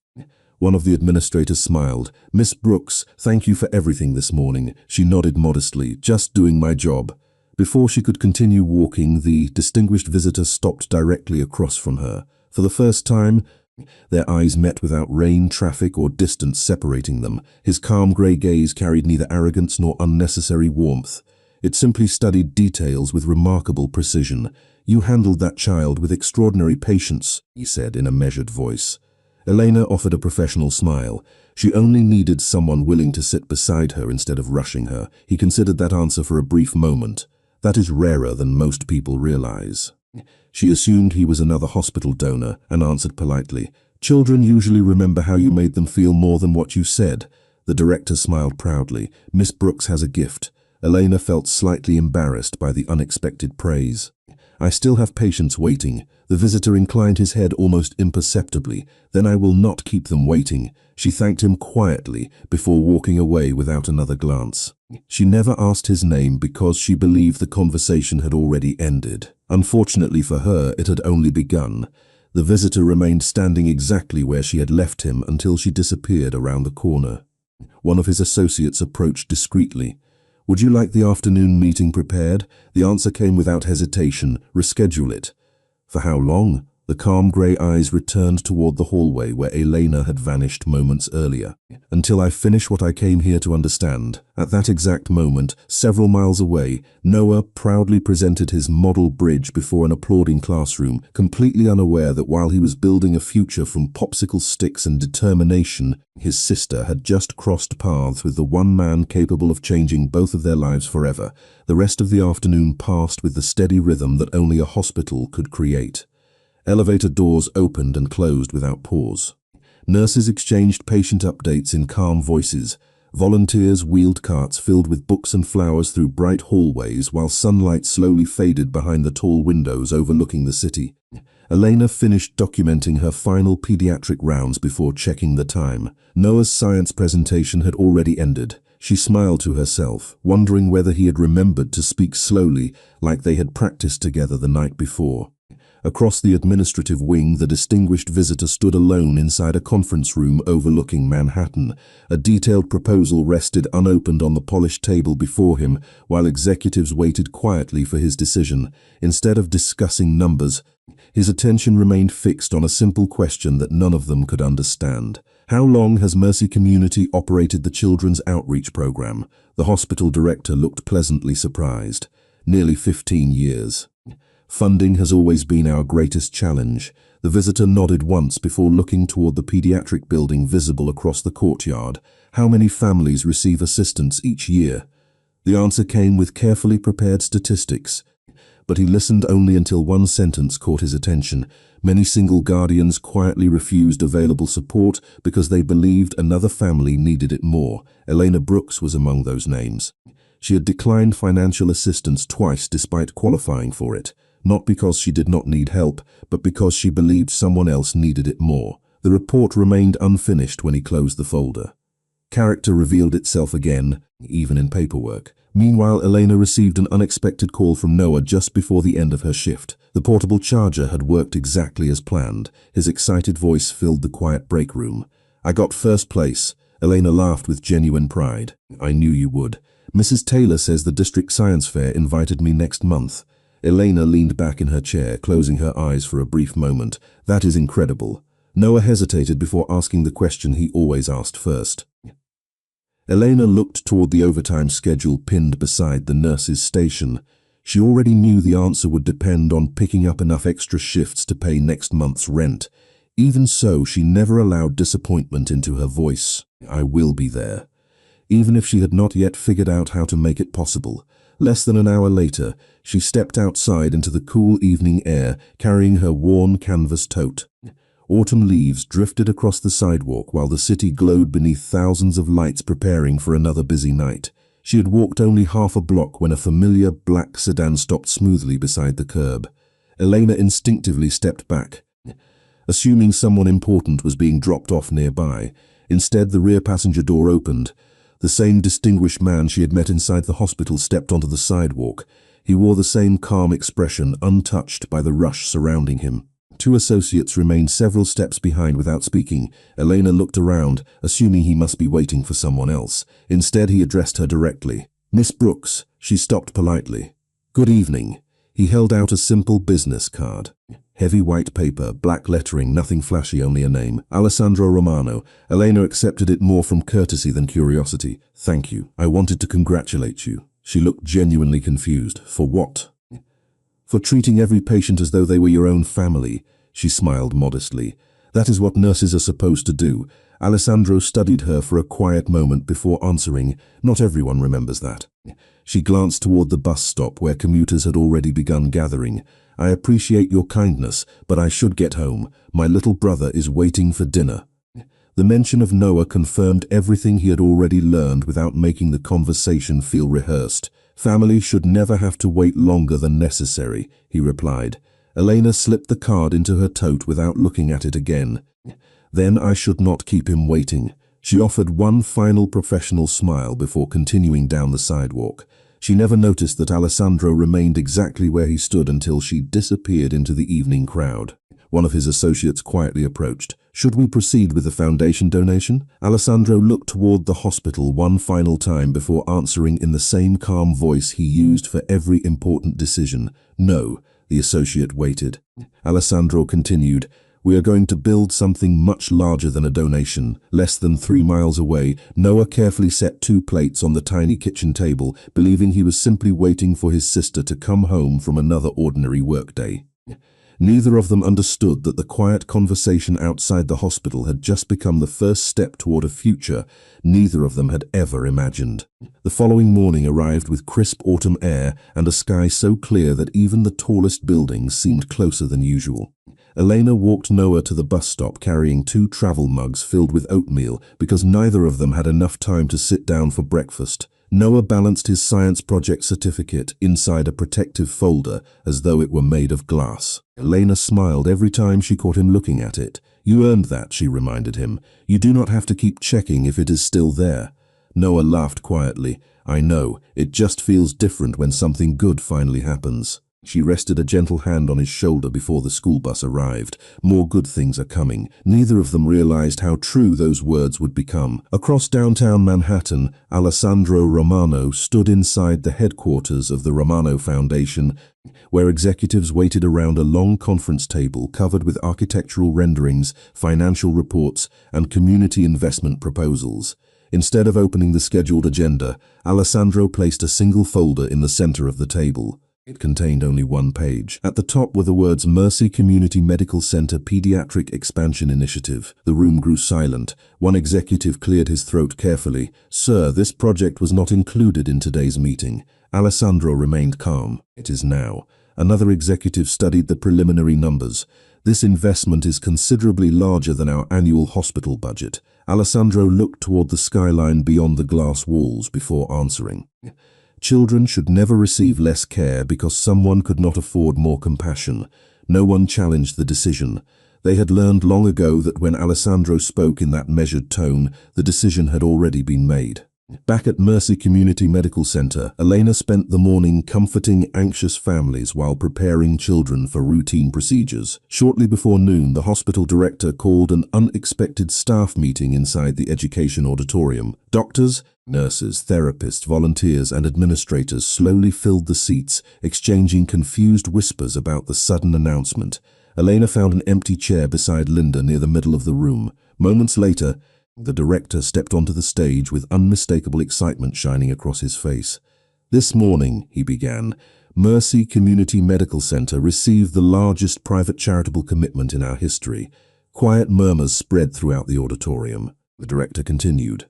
One of the administrators smiled. "Miss Brooks, thank you for everything this morning." She nodded modestly. "Just doing my job." Before she could continue walking, the distinguished visitor stopped directly across from her. For the first time, their eyes met without rain, traffic, or distance separating them. His calm grey gaze carried neither arrogance nor unnecessary warmth. It simply studied details with remarkable precision. "You handled that child with extraordinary patience," he said in a measured voice. Elena offered a professional smile. She only needed someone willing to sit beside her instead of rushing her. He considered that answer for a brief moment. That is rarer than most people realize. She assumed he was another hospital donor and answered politely. "Children usually remember how you made them feel more than what you said." The director smiled proudly. "Miss Brooks has a gift." Elena felt slightly embarrassed by the unexpected praise. "I still have patients waiting." The visitor inclined his head almost imperceptibly. "Then I will not keep them waiting." She thanked him quietly before walking away without another glance. She never asked his name because she believed the conversation had already ended. Unfortunately for her, it had only begun. The visitor remained standing exactly where she had left him until she disappeared around the corner. One of his associates approached discreetly. "Would you like the afternoon meeting prepared?" The answer came without hesitation. "Reschedule it." "For how long?" The calm grey eyes returned toward the hallway where Elena had vanished moments earlier. "Until I finish what I came here to understand." At that exact moment, several miles away, Noah proudly presented his model bridge before an applauding classroom, completely unaware that while he was building a future from popsicle sticks and determination, his sister had just crossed paths with the one man capable of changing both of their lives forever. The rest of the afternoon passed with the steady rhythm that only a hospital could create. Elevator doors opened and closed without pause. Nurses exchanged patient updates in calm voices. Volunteers wheeled carts filled with books and flowers through bright hallways while sunlight slowly faded behind the tall windows overlooking the city. Elena finished documenting her final pediatric rounds before checking the time. Noah's science presentation had already ended. She smiled to herself, wondering whether he had remembered to speak slowly like they had practiced together the night before. Across the administrative wing, the distinguished visitor stood alone inside a conference room overlooking Manhattan. A detailed proposal rested unopened on the polished table before him, while executives waited quietly for his decision. Instead of discussing numbers, his attention remained fixed on a simple question that none of them could understand. How long has Mercy Community operated the Children's Outreach Program? The hospital director looked pleasantly surprised. Nearly 15 years. Funding has always been our greatest challenge. The visitor nodded once before looking toward the pediatric building visible across the courtyard. How many families receive assistance each year? The answer came with carefully prepared statistics. but he listened only until one sentence caught his attention. Many single guardians quietly refused available support because they believed another family needed it more. Elena Brooks was among those names. She had declined financial assistance twice despite qualifying for it, not because she did not need help, but because she believed someone else needed it more. The report remained unfinished when he closed the folder. Character revealed itself again, even in paperwork. Meanwhile, Elena received an unexpected call from Noah just before the end of her shift. The portable charger had worked exactly as planned. His excited voice filled the quiet break room. "I got first place." Elena laughed with genuine pride. "I knew you would. Mrs. Taylor says the district science fair invited me next month." Elena leaned back in her chair, closing her eyes for a brief moment. "That is incredible." Noah hesitated before asking the question he always asked first. Elena looked toward the overtime schedule pinned beside the nurse's station. She already knew the answer would depend on picking up enough extra shifts to pay next month's rent. Even so, she never allowed disappointment into her voice. "I will be there." Even if she had not yet figured out how to make it possible. Less than an hour later, she stepped outside into the cool evening air, carrying her worn canvas tote. Autumn leaves drifted across the sidewalk while the city glowed beneath thousands of lights preparing for another busy night. She had walked only half a block when a familiar black sedan stopped smoothly beside the curb. Elena instinctively stepped back, assuming someone important was being dropped off nearby. Instead, the rear passenger door opened. The same distinguished man she had met inside the hospital stepped onto the sidewalk. He wore the same calm expression, untouched by the rush surrounding him. Two associates remained several steps behind without speaking. Elena looked around, assuming he must be waiting for someone else. Instead, he addressed her directly. "Miss Brooks." She stopped politely. "Good evening." He held out a simple business card. Heavy white paper, black lettering, nothing flashy, only a name. Alessandro Romano. Elena accepted it more from courtesy than curiosity. "Thank you. I wanted to congratulate you." She looked genuinely confused. "For what?" "For treating every patient as though they were your own family." She smiled modestly. "That is what nurses are supposed to do." Alessandro studied her for a quiet moment before answering. "Not everyone remembers that." She glanced toward the bus stop where commuters had already begun gathering. "I appreciate your kindness, but I should get home. My little brother is waiting for dinner." The mention of Noah confirmed everything he had already learned without making the conversation feel rehearsed. "Family should never have to wait longer than necessary," he replied. Elena slipped the card into her tote without looking at it again. "Then I should not keep him waiting." She offered one final professional smile before continuing down the sidewalk. She never noticed that Alessandro remained exactly where he stood until she disappeared into the evening crowd. One of his associates quietly approached. "Should we proceed with the foundation donation?" Alessandro looked toward the hospital one final time before answering in the same calm voice he used for every important decision. "No." The associate waited. Alessandro continued, "We are going to build something much larger than a donation." Less than 3 miles away, Noah carefully set 2 plates on the tiny kitchen table, believing he was simply waiting for his sister to come home from another ordinary workday. Neither of them understood that the quiet conversation outside the hospital had just become the first step toward a future neither of them had ever imagined. The following morning arrived with crisp autumn air and a sky so clear that even the tallest buildings seemed closer than usual. Elena walked Noah to the bus stop carrying 2 travel mugs filled with oatmeal because neither of them had enough time to sit down for breakfast. Noah balanced his science project certificate inside a protective folder as though it were made of glass. Elena smiled every time she caught him looking at it. "You earned that," she reminded him. "You do not have to keep checking if it is still there." Noah laughed quietly. "I know, it just feels different when something good finally happens." She rested a gentle hand on his shoulder before the school bus arrived. "More good things are coming." Neither of them realized how true those words would become. Across downtown Manhattan, Alessandro Romano stood inside the headquarters of the Romano Foundation, where executives waited around a long conference table covered with architectural renderings, financial reports, and community investment proposals. Instead of opening the scheduled agenda, Alessandro placed a single folder in the center of the table. It contained only 1 page. At the top were the words Mercy Community Medical Center Pediatric Expansion Initiative. The room grew silent. One executive cleared his throat carefully. "Sir, this project was not included in today's meeting." Alessandro remained calm. "It is now." Another executive studied the preliminary numbers. This investment is considerably larger than our annual hospital budget. Alessandro looked toward the skyline beyond the glass walls before answering. Children should never receive less care because someone could not afford more compassion. No one challenged the decision. They had learned long ago that when Alessandro spoke in that measured tone, the decision had already been made. Back at Mercy Community Medical Center, Elena spent the morning comforting anxious families while preparing children for routine procedures. Shortly before noon, the hospital director called an unexpected staff meeting inside the education auditorium. Doctors, nurses, therapists, volunteers, and administrators slowly filled the seats, exchanging confused whispers about the sudden announcement. Elena found an empty chair beside Linda near the middle of the room. Moments later, the director stepped onto the stage with unmistakable excitement shining across his face. "This morning," he began, "Mercy Community Medical Center received the largest private charitable commitment in our history." Quiet murmurs spread throughout the auditorium. The director continued.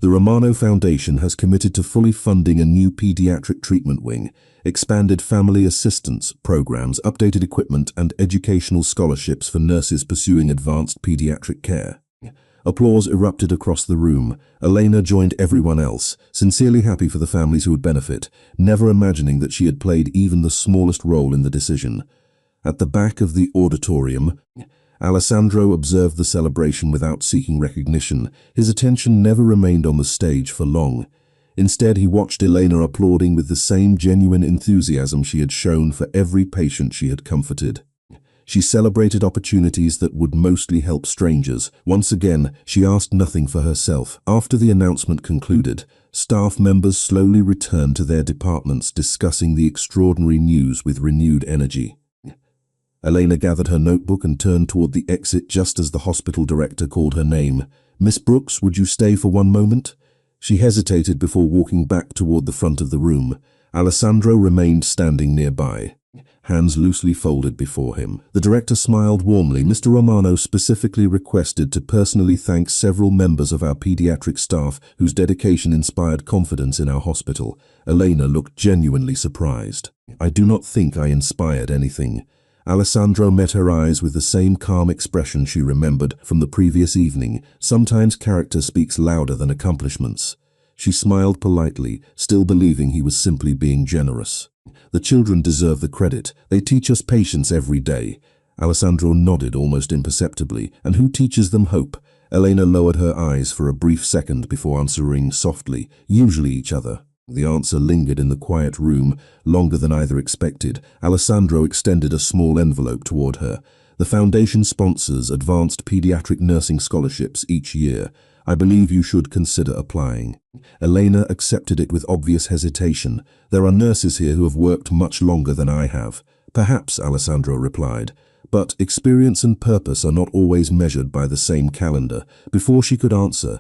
"The Romano Foundation has committed to fully funding a new pediatric treatment wing, expanded family assistance programs, updated equipment, and educational scholarships for nurses pursuing advanced pediatric care." Applause erupted across the room. Elena joined everyone else, sincerely happy for the families who would benefit, never imagining that she had played even the smallest role in the decision. At the back of the auditorium, Alessandro observed the celebration without seeking recognition. His attention never remained on the stage for long. Instead, he watched Elena applauding with the same genuine enthusiasm she had shown for every patient she had comforted. She celebrated opportunities that would mostly help strangers. Once again, she asked nothing for herself. After the announcement concluded, staff members slowly returned to their departments, discussing the extraordinary news with renewed energy. Elena gathered her notebook and turned toward the exit just as the hospital director called her name. "Miss Brooks, would you stay for one moment?" She hesitated before walking back toward the front of the room. Alessandro remained standing nearby, hands loosely folded before him. The director smiled warmly. "Mr. Romano specifically requested to personally thank several members of our pediatric staff whose dedication inspired confidence in our hospital." Elena looked genuinely surprised. "I do not think I inspired anything." Alessandro met her eyes with the same calm expression she remembered from the previous evening. Sometimes character speaks louder than accomplishments. She smiled politely, still believing he was simply being generous. "The children deserve the credit. They teach us patience every day." Alessandro nodded almost imperceptibly. "And who teaches them hope?" Elena lowered her eyes for a brief second before answering softly, "Usually each other." The answer lingered in the quiet room, longer than either expected. Alessandro extended a small envelope toward her. "The foundation sponsors advanced pediatric nursing scholarships each year. I believe you should consider applying." Elena accepted it with obvious hesitation. "There are nurses here who have worked much longer than I have." "Perhaps," Alessandro replied, "but experience and purpose are not always measured by the same calendar." Before she could answer,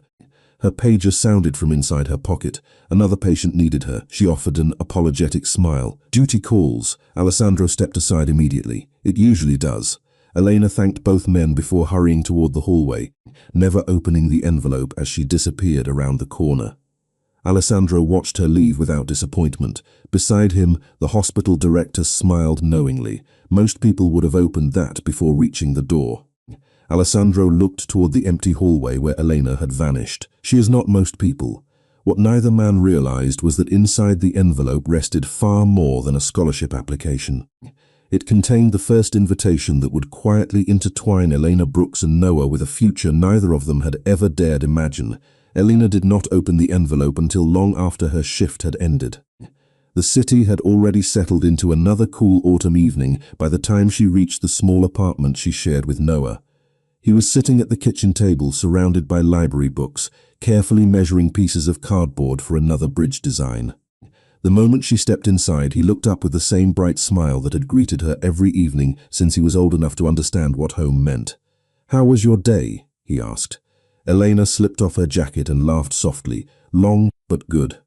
her pager sounded from inside her pocket. Another patient needed her. She offered an apologetic smile. "Duty calls." Alessandro stepped aside immediately. "It usually does." Elena thanked both men before hurrying toward the hallway, never opening the envelope as she disappeared around the corner. Alessandro watched her leave without disappointment. Beside him, the hospital director smiled knowingly. Most people would have opened that before reaching the door. Alessandro looked toward the empty hallway where Elena had vanished. She is not most people. What neither man realized was that inside the envelope rested far more than a scholarship application. It contained the first invitation that would quietly intertwine Elena Brooks and Noah with a future neither of them had ever dared imagine. Elena did not open the envelope until long after her shift had ended. The city had already settled into another cool autumn evening by the time she reached the small apartment she shared with Noah. He was sitting at the kitchen table surrounded by library books, carefully measuring pieces of cardboard for another bridge design. The moment she stepped inside, he looked up with the same bright smile that had greeted her every evening since he was old enough to understand what home meant. "How was your day?" he asked. Elena slipped off her jacket and laughed softly. "Long, but good."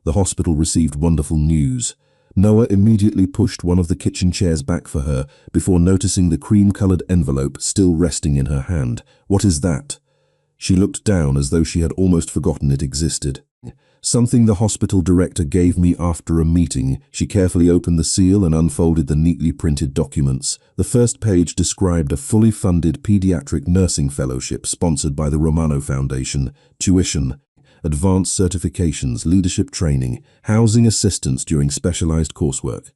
The hospital received wonderful news. Noah immediately pushed one of the kitchen chairs back for her before noticing the cream-colored envelope still resting in her hand. "What is that?" She looked down as though she had almost forgotten it existed. Something the hospital director gave me after a meeting. She carefully opened the seal and unfolded the neatly printed documents. The first page described a fully funded pediatric nursing fellowship sponsored by the Romano Foundation, tuition, advanced certifications, leadership training, housing assistance during specialized coursework.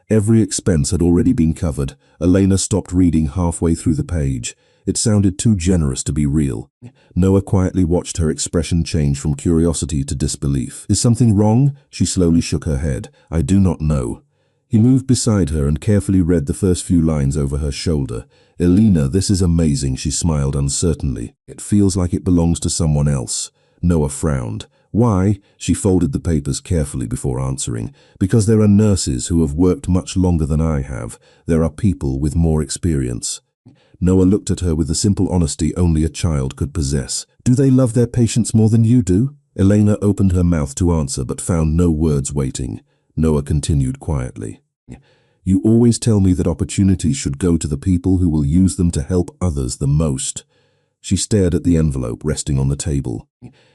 Every expense had already been covered. Elena stopped reading halfway through the page. It sounded too generous to be real. Noah quietly watched her expression change from curiosity to disbelief. Is something wrong? She slowly shook her head. I do not know. He moved beside her and carefully read the first few lines over her shoulder. Elena, this is amazing, she smiled uncertainly. It feels like it belongs to someone else. Noah frowned. Why? She folded the papers carefully before answering. Because there are nurses who have worked much longer than I have. There are people with more experience. Noah looked at her with the simple honesty only a child could possess. Do they love their patients more than you do? Elena opened her mouth to answer but found no words waiting. Noah continued quietly. You always tell me that opportunities should go to the people who will use them to help others the most. She stared at the envelope resting on the table.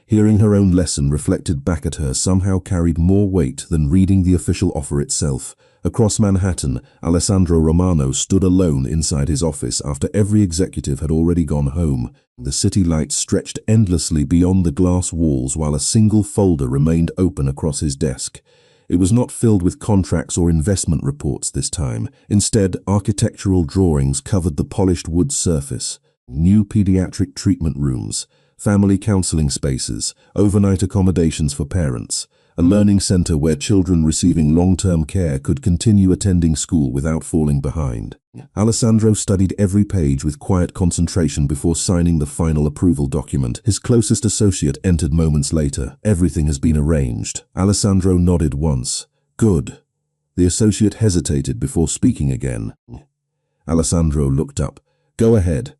Hearing her own lesson reflected back at her somehow carried more weight than reading the official offer itself. Across Manhattan, Alessandro Romano stood alone inside his office after every executive had already gone home. The city lights stretched endlessly beyond the glass walls while a single folder remained open across his desk. It was not filled with contracts or investment reports this time. Instead, architectural drawings covered the polished wood surface. New pediatric treatment rooms, family counseling spaces, overnight accommodations for parents, a learning center where children receiving long-term care could continue attending school without falling behind. Alessandro studied every page with quiet concentration before signing the final approval document. His closest associate entered moments later. Everything has been arranged. Alessandro nodded once. Good. The associate hesitated before speaking again. Alessandro looked up. Go ahead.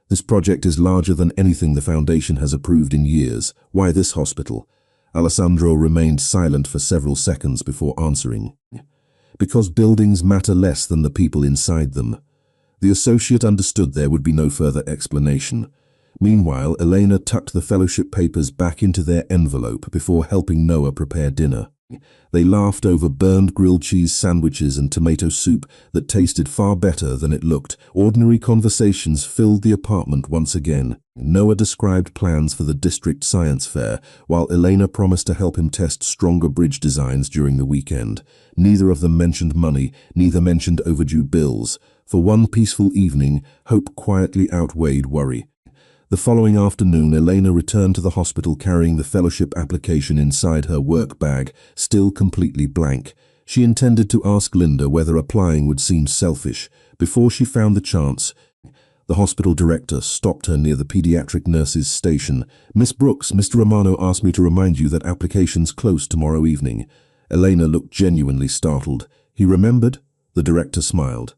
This project is larger than anything the Foundation has approved in years. Why this hospital? Alessandro remained silent for several seconds before answering. Because buildings matter less than the people inside them. The associate understood there would be no further explanation. Meanwhile, Elena tucked the fellowship papers back into their envelope before helping Noah prepare dinner. They laughed over burned grilled cheese sandwiches and tomato soup that tasted far better than it looked. Ordinary conversations filled the apartment once again. Noah described plans for the district science fair, while Elena promised to help him test stronger bridge designs during the weekend. Neither of them mentioned money, neither mentioned overdue bills. For one peaceful evening, hope quietly outweighed worry. The following afternoon, Elena returned to the hospital carrying the fellowship application inside her work bag, still completely blank. She intended to ask Linda whether applying would seem selfish. Before she found the chance, the hospital director stopped her near the pediatric nurse's station. Miss Brooks, Mr. Romano asked me to remind you that applications close tomorrow evening. Elena looked genuinely startled. He remembered? The director smiled.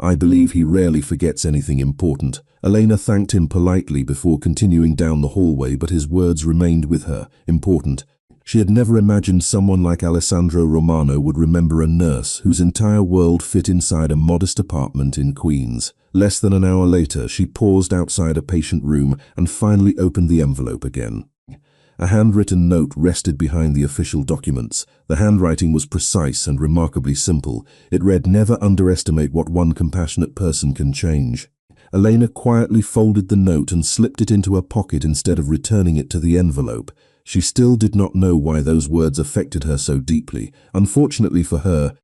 I believe he rarely forgets anything important. Elena thanked him politely before continuing down the hallway, but his words remained with her. Important. She had never imagined someone like Alessandro Romano would remember a nurse whose entire world fit inside a modest apartment in Queens. Less than an hour later, she paused outside a patient room and finally opened the envelope again. A handwritten note rested behind the official documents. The handwriting was precise and remarkably simple. It read, "Never underestimate what one compassionate person can change." Elena quietly folded the note and slipped it into her pocket instead of returning it to the envelope. She still did not know why those words affected her so deeply. Unfortunately for her,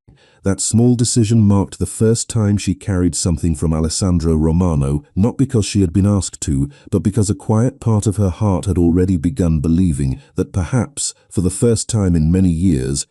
that small decision marked the first time she carried something from Alessandro Romano, not because she had been asked to, but because a quiet part of her heart had already begun believing that perhaps, for the first time in many years,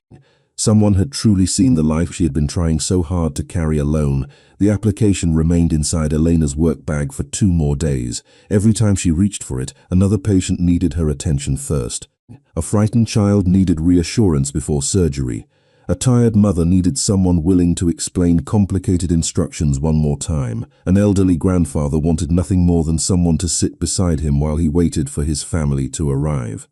someone had truly seen the life she had been trying so hard to carry alone. The application remained inside Elena's work bag for 2 more days. Every time she reached for it, another patient needed her attention first. A frightened child needed reassurance before surgery. A tired mother needed someone willing to explain complicated instructions one more time. An elderly grandfather wanted nothing more than someone to sit beside him while he waited for his family to arrive.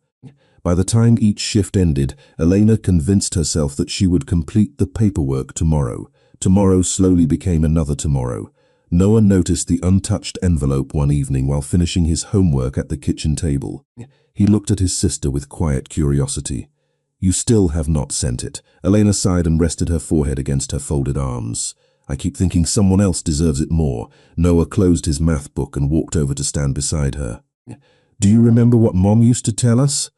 By the time each shift ended, Elena convinced herself that she would complete the paperwork tomorrow. Tomorrow slowly became another tomorrow. Noah noticed the untouched envelope one evening while finishing his homework at the kitchen table. He looked at his sister with quiet curiosity. "You still have not sent it." Elena sighed and rested her forehead against her folded arms. "I keep thinking someone else deserves it more." Noah closed his math book and walked over to stand beside her. "Do you remember what Mom used to tell us?"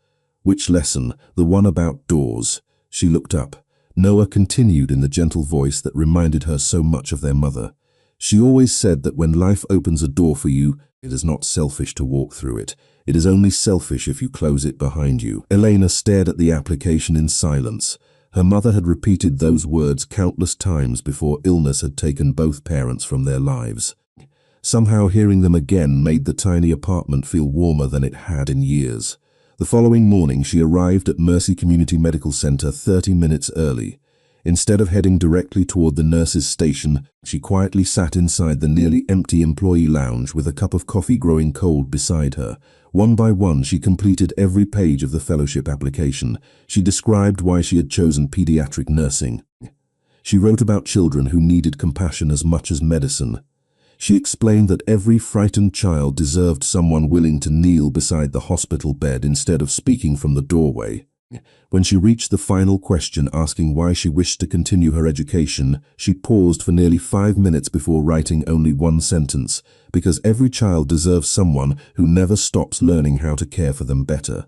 "Which lesson?" "The one about doors." She looked up. Noah continued in the gentle voice that reminded her so much of their mother. "She always said that when life opens a door for you, it is not selfish to walk through it. It is only selfish if you close it behind you." Elena stared at the application in silence. Her mother had repeated those words countless times before illness had taken both parents from their lives. Somehow hearing them again made the tiny apartment feel warmer than it had in years. The following morning she arrived at Mercy Community Medical Center 30 minutes early. Instead of heading directly toward the nurse's station, she quietly sat inside the nearly empty employee lounge with a cup of coffee growing cold beside her. One by one she completed every page of the fellowship application. She described why she had chosen pediatric nursing. She wrote about children who needed compassion as much as medicine. She explained that every frightened child deserved someone willing to kneel beside the hospital bed instead of speaking from the doorway. When she reached the final question asking why she wished to continue her education, she paused for nearly 5 minutes before writing only one sentence: "Because every child deserves someone who never stops learning how to care for them better."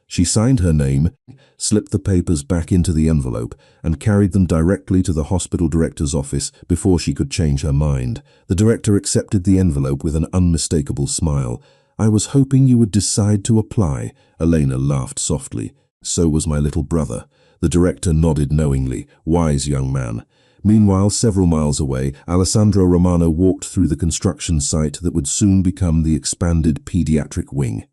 She signed her name, slipped the papers back into the envelope, and carried them directly to the hospital director's office before she could change her mind. The director accepted the envelope with an unmistakable smile. "I was hoping you would decide to apply." Elena laughed softly. "So was my little brother." The director nodded knowingly. Wise young man. Meanwhile, several miles away, Alessandro Romano walked through the construction site that would soon become the expanded pediatric wing.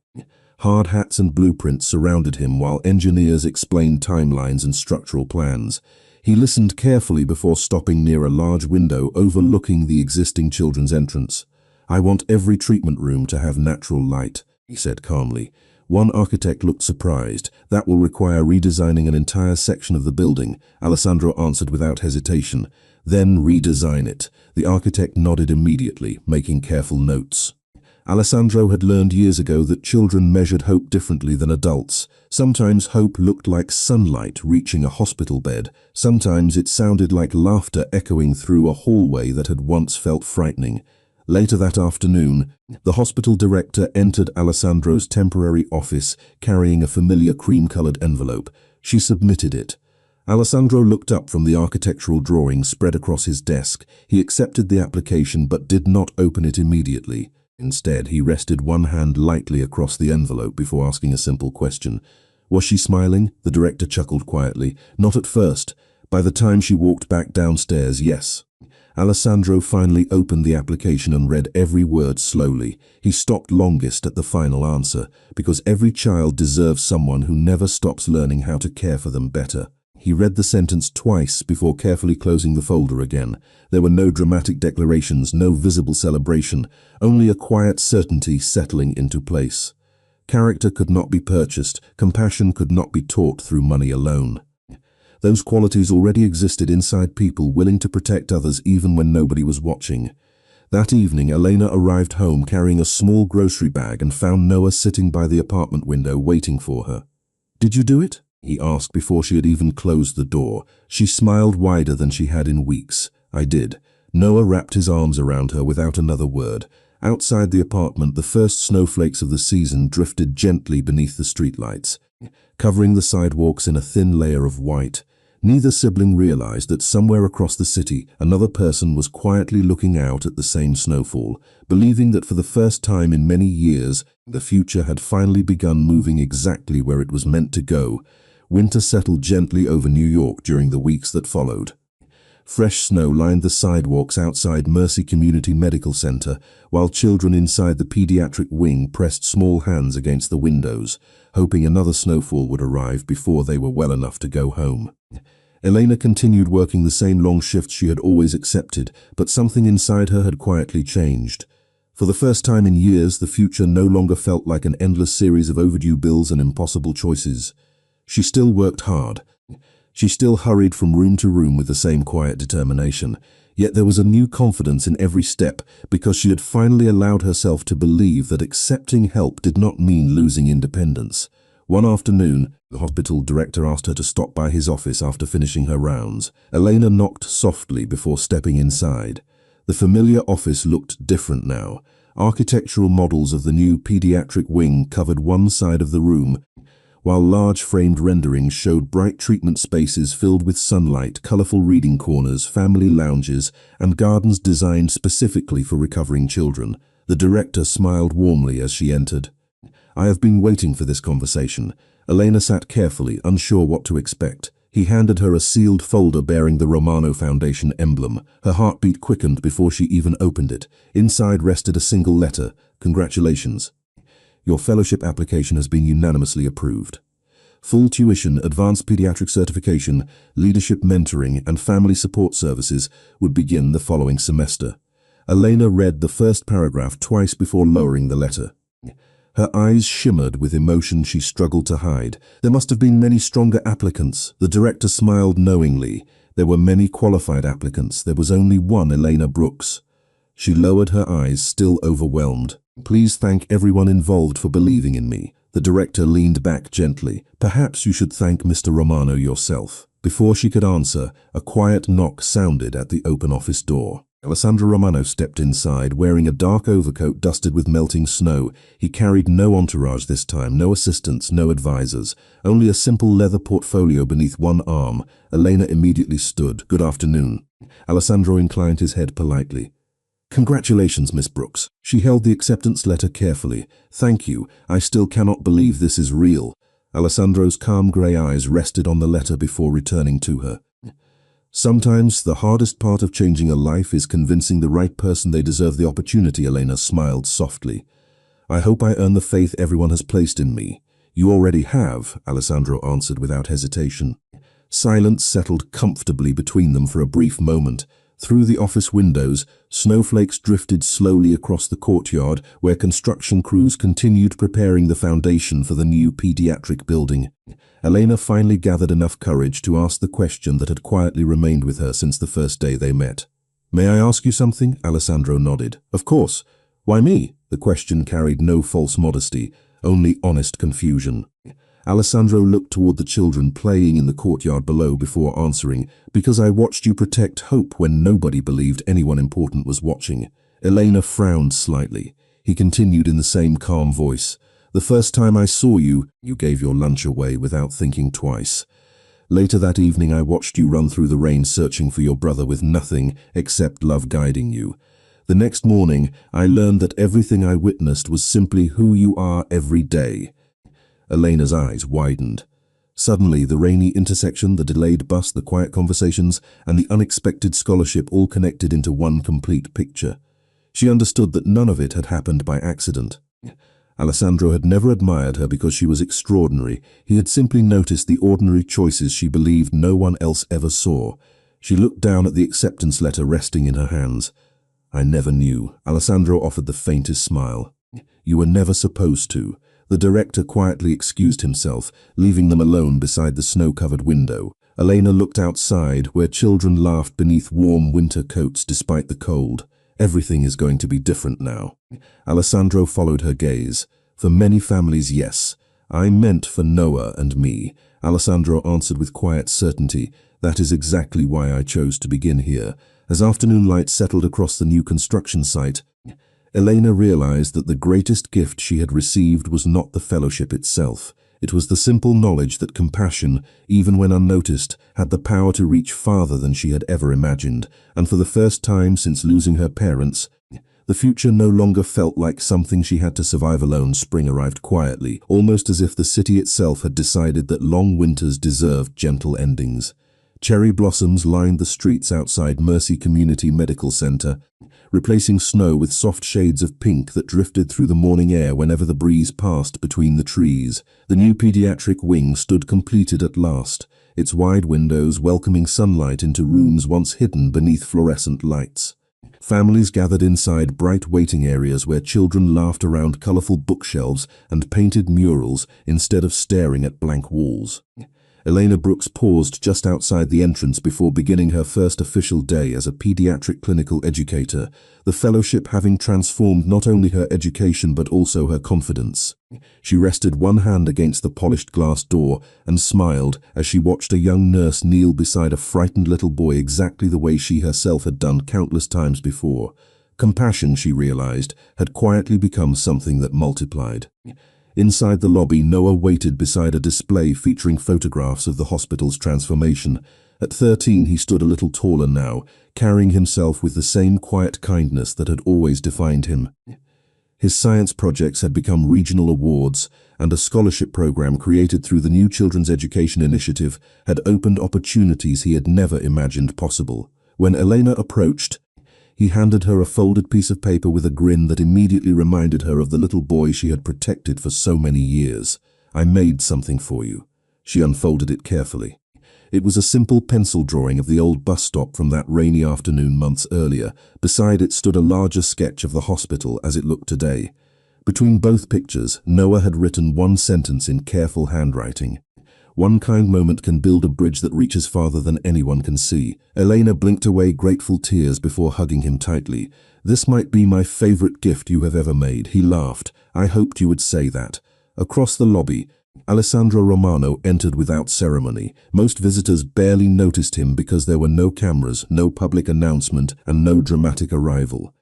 Hard hats and blueprints surrounded him while engineers explained timelines and structural plans. He listened carefully before stopping near a large window overlooking the existing children's entrance. "I want every treatment room to have natural light," he said calmly. One architect looked surprised. "That will require redesigning an entire section of the building," Alessandro answered without hesitation. "Then redesign it." The architect nodded immediately, making careful notes. Alessandro had learned years ago that children measured hope differently than adults. Sometimes hope looked like sunlight reaching a hospital bed. Sometimes it sounded like laughter echoing through a hallway that had once felt frightening. Later that afternoon, the hospital director entered Alessandro's temporary office carrying a familiar cream-colored envelope. She submitted it. Alessandro looked up from the architectural drawing spread across his desk. He accepted the application but did not open it immediately. Instead, he rested one hand lightly across the envelope before asking a simple question. Was she smiling? The director chuckled quietly. Not at first. By the time she walked back downstairs, yes. Alessandro finally opened the application and read every word slowly. He stopped longest at the final answer, because every child deserves someone who never stops learning how to care for them better. He read the sentence twice before carefully closing the folder again. There were no dramatic declarations, no visible celebration, only a quiet certainty settling into place. Character could not be purchased, compassion could not be taught through money alone. Those qualities already existed inside people willing to protect others even when nobody was watching. That evening, Elena arrived home carrying a small grocery bag and found Noah sitting by the apartment window waiting for her. "Did you do it?" he asked before she had even closed the door. She smiled wider than she had in weeks. "I did." Noah wrapped his arms around her without another word. Outside the apartment, the first snowflakes of the season drifted gently beneath the streetlights, covering the sidewalks in a thin layer of white. Neither sibling realized that somewhere across the city, another person was quietly looking out at the same snowfall, believing that for the first time in many years, the future had finally begun moving exactly where it was meant to go. Winter settled gently over New York during the weeks that followed. Fresh snow lined the sidewalks outside Mercy Community Medical Center, while children inside the pediatric wing pressed small hands against the windows, hoping another snowfall would arrive before they were well enough to go home. Elena continued working the same long shifts she had always accepted, but something inside her had quietly changed. For the first time in years, the future no longer felt like an endless series of overdue bills and impossible choices. She still worked hard. She still hurried from room to room with the same quiet determination. Yet there was a new confidence in every step because she had finally allowed herself to believe that accepting help did not mean losing independence. One afternoon, the hospital director asked her to stop by his office after finishing her rounds. Elena knocked softly before stepping inside. The familiar office looked different now. Architectural models of the new pediatric wing covered one side of the room, while large framed renderings showed bright treatment spaces filled with sunlight, colorful reading corners, family lounges, and gardens designed specifically for recovering children. The director smiled warmly as she entered. "I have been waiting for this conversation." Elena sat carefully, unsure what to expect. He handed her a sealed folder bearing the Romano Foundation emblem. Her heartbeat quickened before she even opened it. Inside rested a single letter: "Congratulations. Your fellowship application has been unanimously approved. Full tuition, advanced pediatric certification, leadership mentoring, and family support services would begin the following semester." Elena read the first paragraph twice before lowering the letter. Her eyes shimmered with emotion she struggled to hide. There must have been many stronger applicants. The director smiled knowingly. There were many qualified applicants. There was only one Elena Brooks. She lowered her eyes, still overwhelmed. "Please thank everyone involved for believing in me." The director leaned back gently. "Perhaps you should thank Mr. Romano yourself." Before she could answer, a quiet knock sounded at the open office door. Alessandro Romano stepped inside, wearing a dark overcoat dusted with melting snow. He carried no entourage this time, no assistants, no advisors, only a simple leather portfolio beneath one arm. Elena immediately stood. "Good afternoon." Alessandro inclined his head politely. "Congratulations, Miss Brooks." She held the acceptance letter carefully. "Thank you. I still cannot believe this is real." Alessandro's calm grey eyes rested on the letter before returning to her. "Sometimes the hardest part of changing a life is convincing the right person they deserve the opportunity," Elena smiled softly. "I hope I earn the faith everyone has placed in me." "You already have," Alessandro answered without hesitation. Silence settled comfortably between them for a brief moment. Through the office windows, snowflakes drifted slowly across the courtyard where construction crews continued preparing the foundation for the new pediatric building. Elena finally gathered enough courage to ask the question that had quietly remained with her since the first day they met. "May I ask you something?" Alessandro nodded. "Of course. Why me?" The question carried no false modesty, only honest confusion. Alessandro looked toward the children playing in the courtyard below before answering. "Because I watched you protect Hope when nobody believed anyone important was watching." Elena frowned slightly. He continued in the same calm voice. "The first time I saw you, you gave your lunch away without thinking twice. Later that evening I watched you run through the rain searching for your brother with nothing except love guiding you. The next morning I learned that everything I witnessed was simply who you are every day." Elena's eyes widened. Suddenly, the rainy intersection, the delayed bus, the quiet conversations, and the unexpected scholarship all connected into one complete picture. She understood that none of it had happened by accident. Alessandro had never admired her because she was extraordinary. He had simply noticed the ordinary choices she believed no one else ever saw. She looked down at the acceptance letter resting in her hands. "I never knew." Alessandro offered the faintest smile. "You were never supposed to." The director quietly excused himself, leaving them alone beside the snow-covered window. Elena looked outside, where children laughed beneath warm winter coats despite the cold. Everything is going to be different now. Alessandro followed her gaze. "For many families, yes. I meant for Noah and me." Alessandro answered with quiet certainty. "That is exactly why I chose to begin here." As afternoon light settled across the new construction site, Elena realized that the greatest gift she had received was not the fellowship itself. It was the simple knowledge that compassion, even when unnoticed, had the power to reach farther than she had ever imagined. And for the first time since losing her parents, the future no longer felt like something she had to survive alone. Spring arrived quietly, almost as if the city itself had decided that long winters deserved gentle endings. Cherry blossoms lined the streets outside Mercy Community Medical Center, replacing snow with soft shades of pink that drifted through the morning air whenever the breeze passed between the trees. The new pediatric wing stood completed at last, its wide windows welcoming sunlight into rooms once hidden beneath fluorescent lights. Families gathered inside bright waiting areas where children laughed around colorful bookshelves and painted murals instead of staring at blank walls. Elena Brooks paused just outside the entrance before beginning her first official day as a pediatric clinical educator, the fellowship having transformed not only her education but also her confidence. She rested one hand against the polished glass door and smiled as she watched a young nurse kneel beside a frightened little boy exactly the way she herself had done countless times before. Compassion, she realized, had quietly become something that multiplied. Inside the lobby, Noah waited beside a display featuring photographs of the hospital's transformation. At 13, he stood a little taller now, carrying himself with the same quiet kindness that had always defined him. His science projects had become regional awards, and a scholarship program created through the new Children's Education Initiative had opened opportunities he had never imagined possible. When Elena approached, he handed her a folded piece of paper with a grin that immediately reminded her of the little boy she had protected for so many years. "I made something for you." She unfolded it carefully. It was a simple pencil drawing of the old bus stop from that rainy afternoon months earlier. Beside it stood a larger sketch of the hospital as it looked today. Between both pictures, Noah had written one sentence in careful handwriting. "One kind moment can build a bridge that reaches farther than anyone can see." Elena blinked away grateful tears before hugging him tightly. "This might be my favorite gift you have ever made." He laughed. "I hoped you would say that." Across the lobby, Alessandro Romano entered without ceremony. Most visitors barely noticed him because there were no cameras, no public announcement, and no dramatic arrival.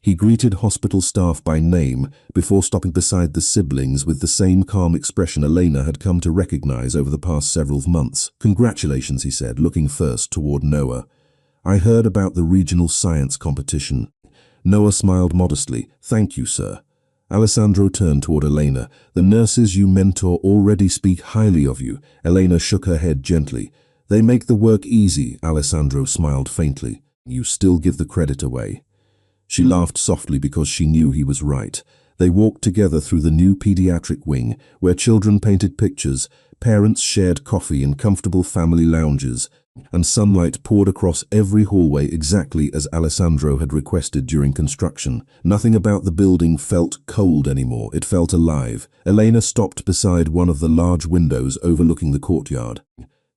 He greeted hospital staff by name before stopping beside the siblings with the same calm expression Elena had come to recognize over the past several months. "Congratulations," he said, looking first toward Noah. "I heard about the regional science competition." Noah smiled modestly. "Thank you, sir." Alessandro turned toward Elena. "The nurses you mentor already speak highly of you." Elena shook her head gently. "They make the work easy." Alessandro smiled faintly. "You still give the credit away." She laughed softly because she knew he was right. They walked together through the new pediatric wing, where children painted pictures, parents shared coffee in comfortable family lounges, and sunlight poured across every hallway exactly as Alessandro had requested during construction. Nothing about the building felt cold anymore. It felt alive. Elena stopped beside one of the large windows overlooking the courtyard.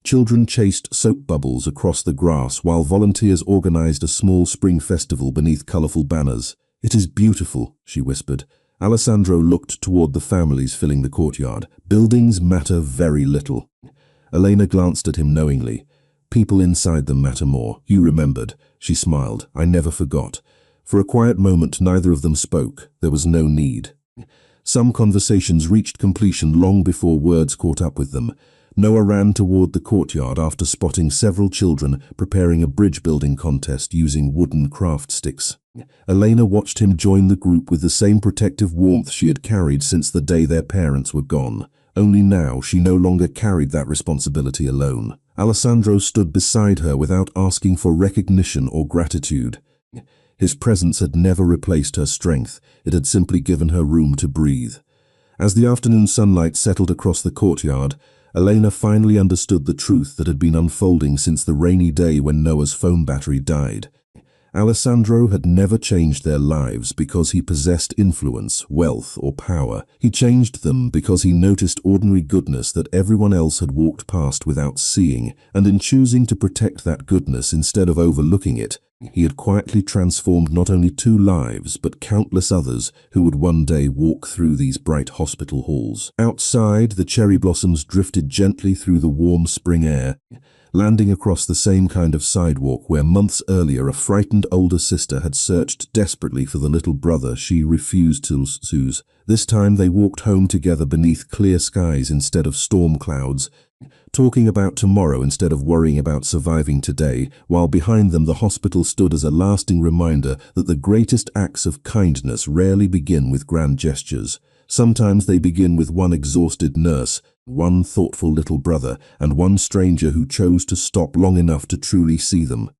Children chased soap bubbles across the grass while volunteers organized a small spring festival beneath colorful banners. "It is beautiful," she whispered. Alessandro looked toward the families filling the courtyard. "Buildings matter very little." Elena glanced at him knowingly. "People inside them matter more." "You remembered." She smiled. "I never forgot." For a quiet moment, neither of them spoke. There was no need. Some conversations reached completion long before words caught up with them. Noah ran toward the courtyard after spotting several children preparing a bridge-building contest using wooden craft sticks. Elena watched him join the group with the same protective warmth she had carried since the day their parents were gone. Only now she no longer carried that responsibility alone. Alessandro stood beside her without asking for recognition or gratitude. His presence had never replaced her strength. It had simply given her room to breathe. As the afternoon sunlight settled across the courtyard, Elena finally understood the truth that had been unfolding since the rainy day when Noah's phone battery died. Alessandro had never changed their lives because he possessed influence, wealth, or power. He changed them because he noticed ordinary goodness that everyone else had walked past without seeing, and in choosing to protect that goodness instead of overlooking it, he had quietly transformed not only 2 lives, but countless others who would one day walk through these bright hospital halls. Outside, the cherry blossoms drifted gently through the warm spring air, landing across the same kind of sidewalk where months earlier a frightened older sister had searched desperately for the little brother she refused to lose. This time they walked home together beneath clear skies instead of storm clouds, talking about tomorrow instead of worrying about surviving today, while behind them the hospital stood as a lasting reminder that the greatest acts of kindness rarely begin with grand gestures. Sometimes they begin with one exhausted nurse, one thoughtful little brother, and one stranger who chose to stop long enough to truly see them.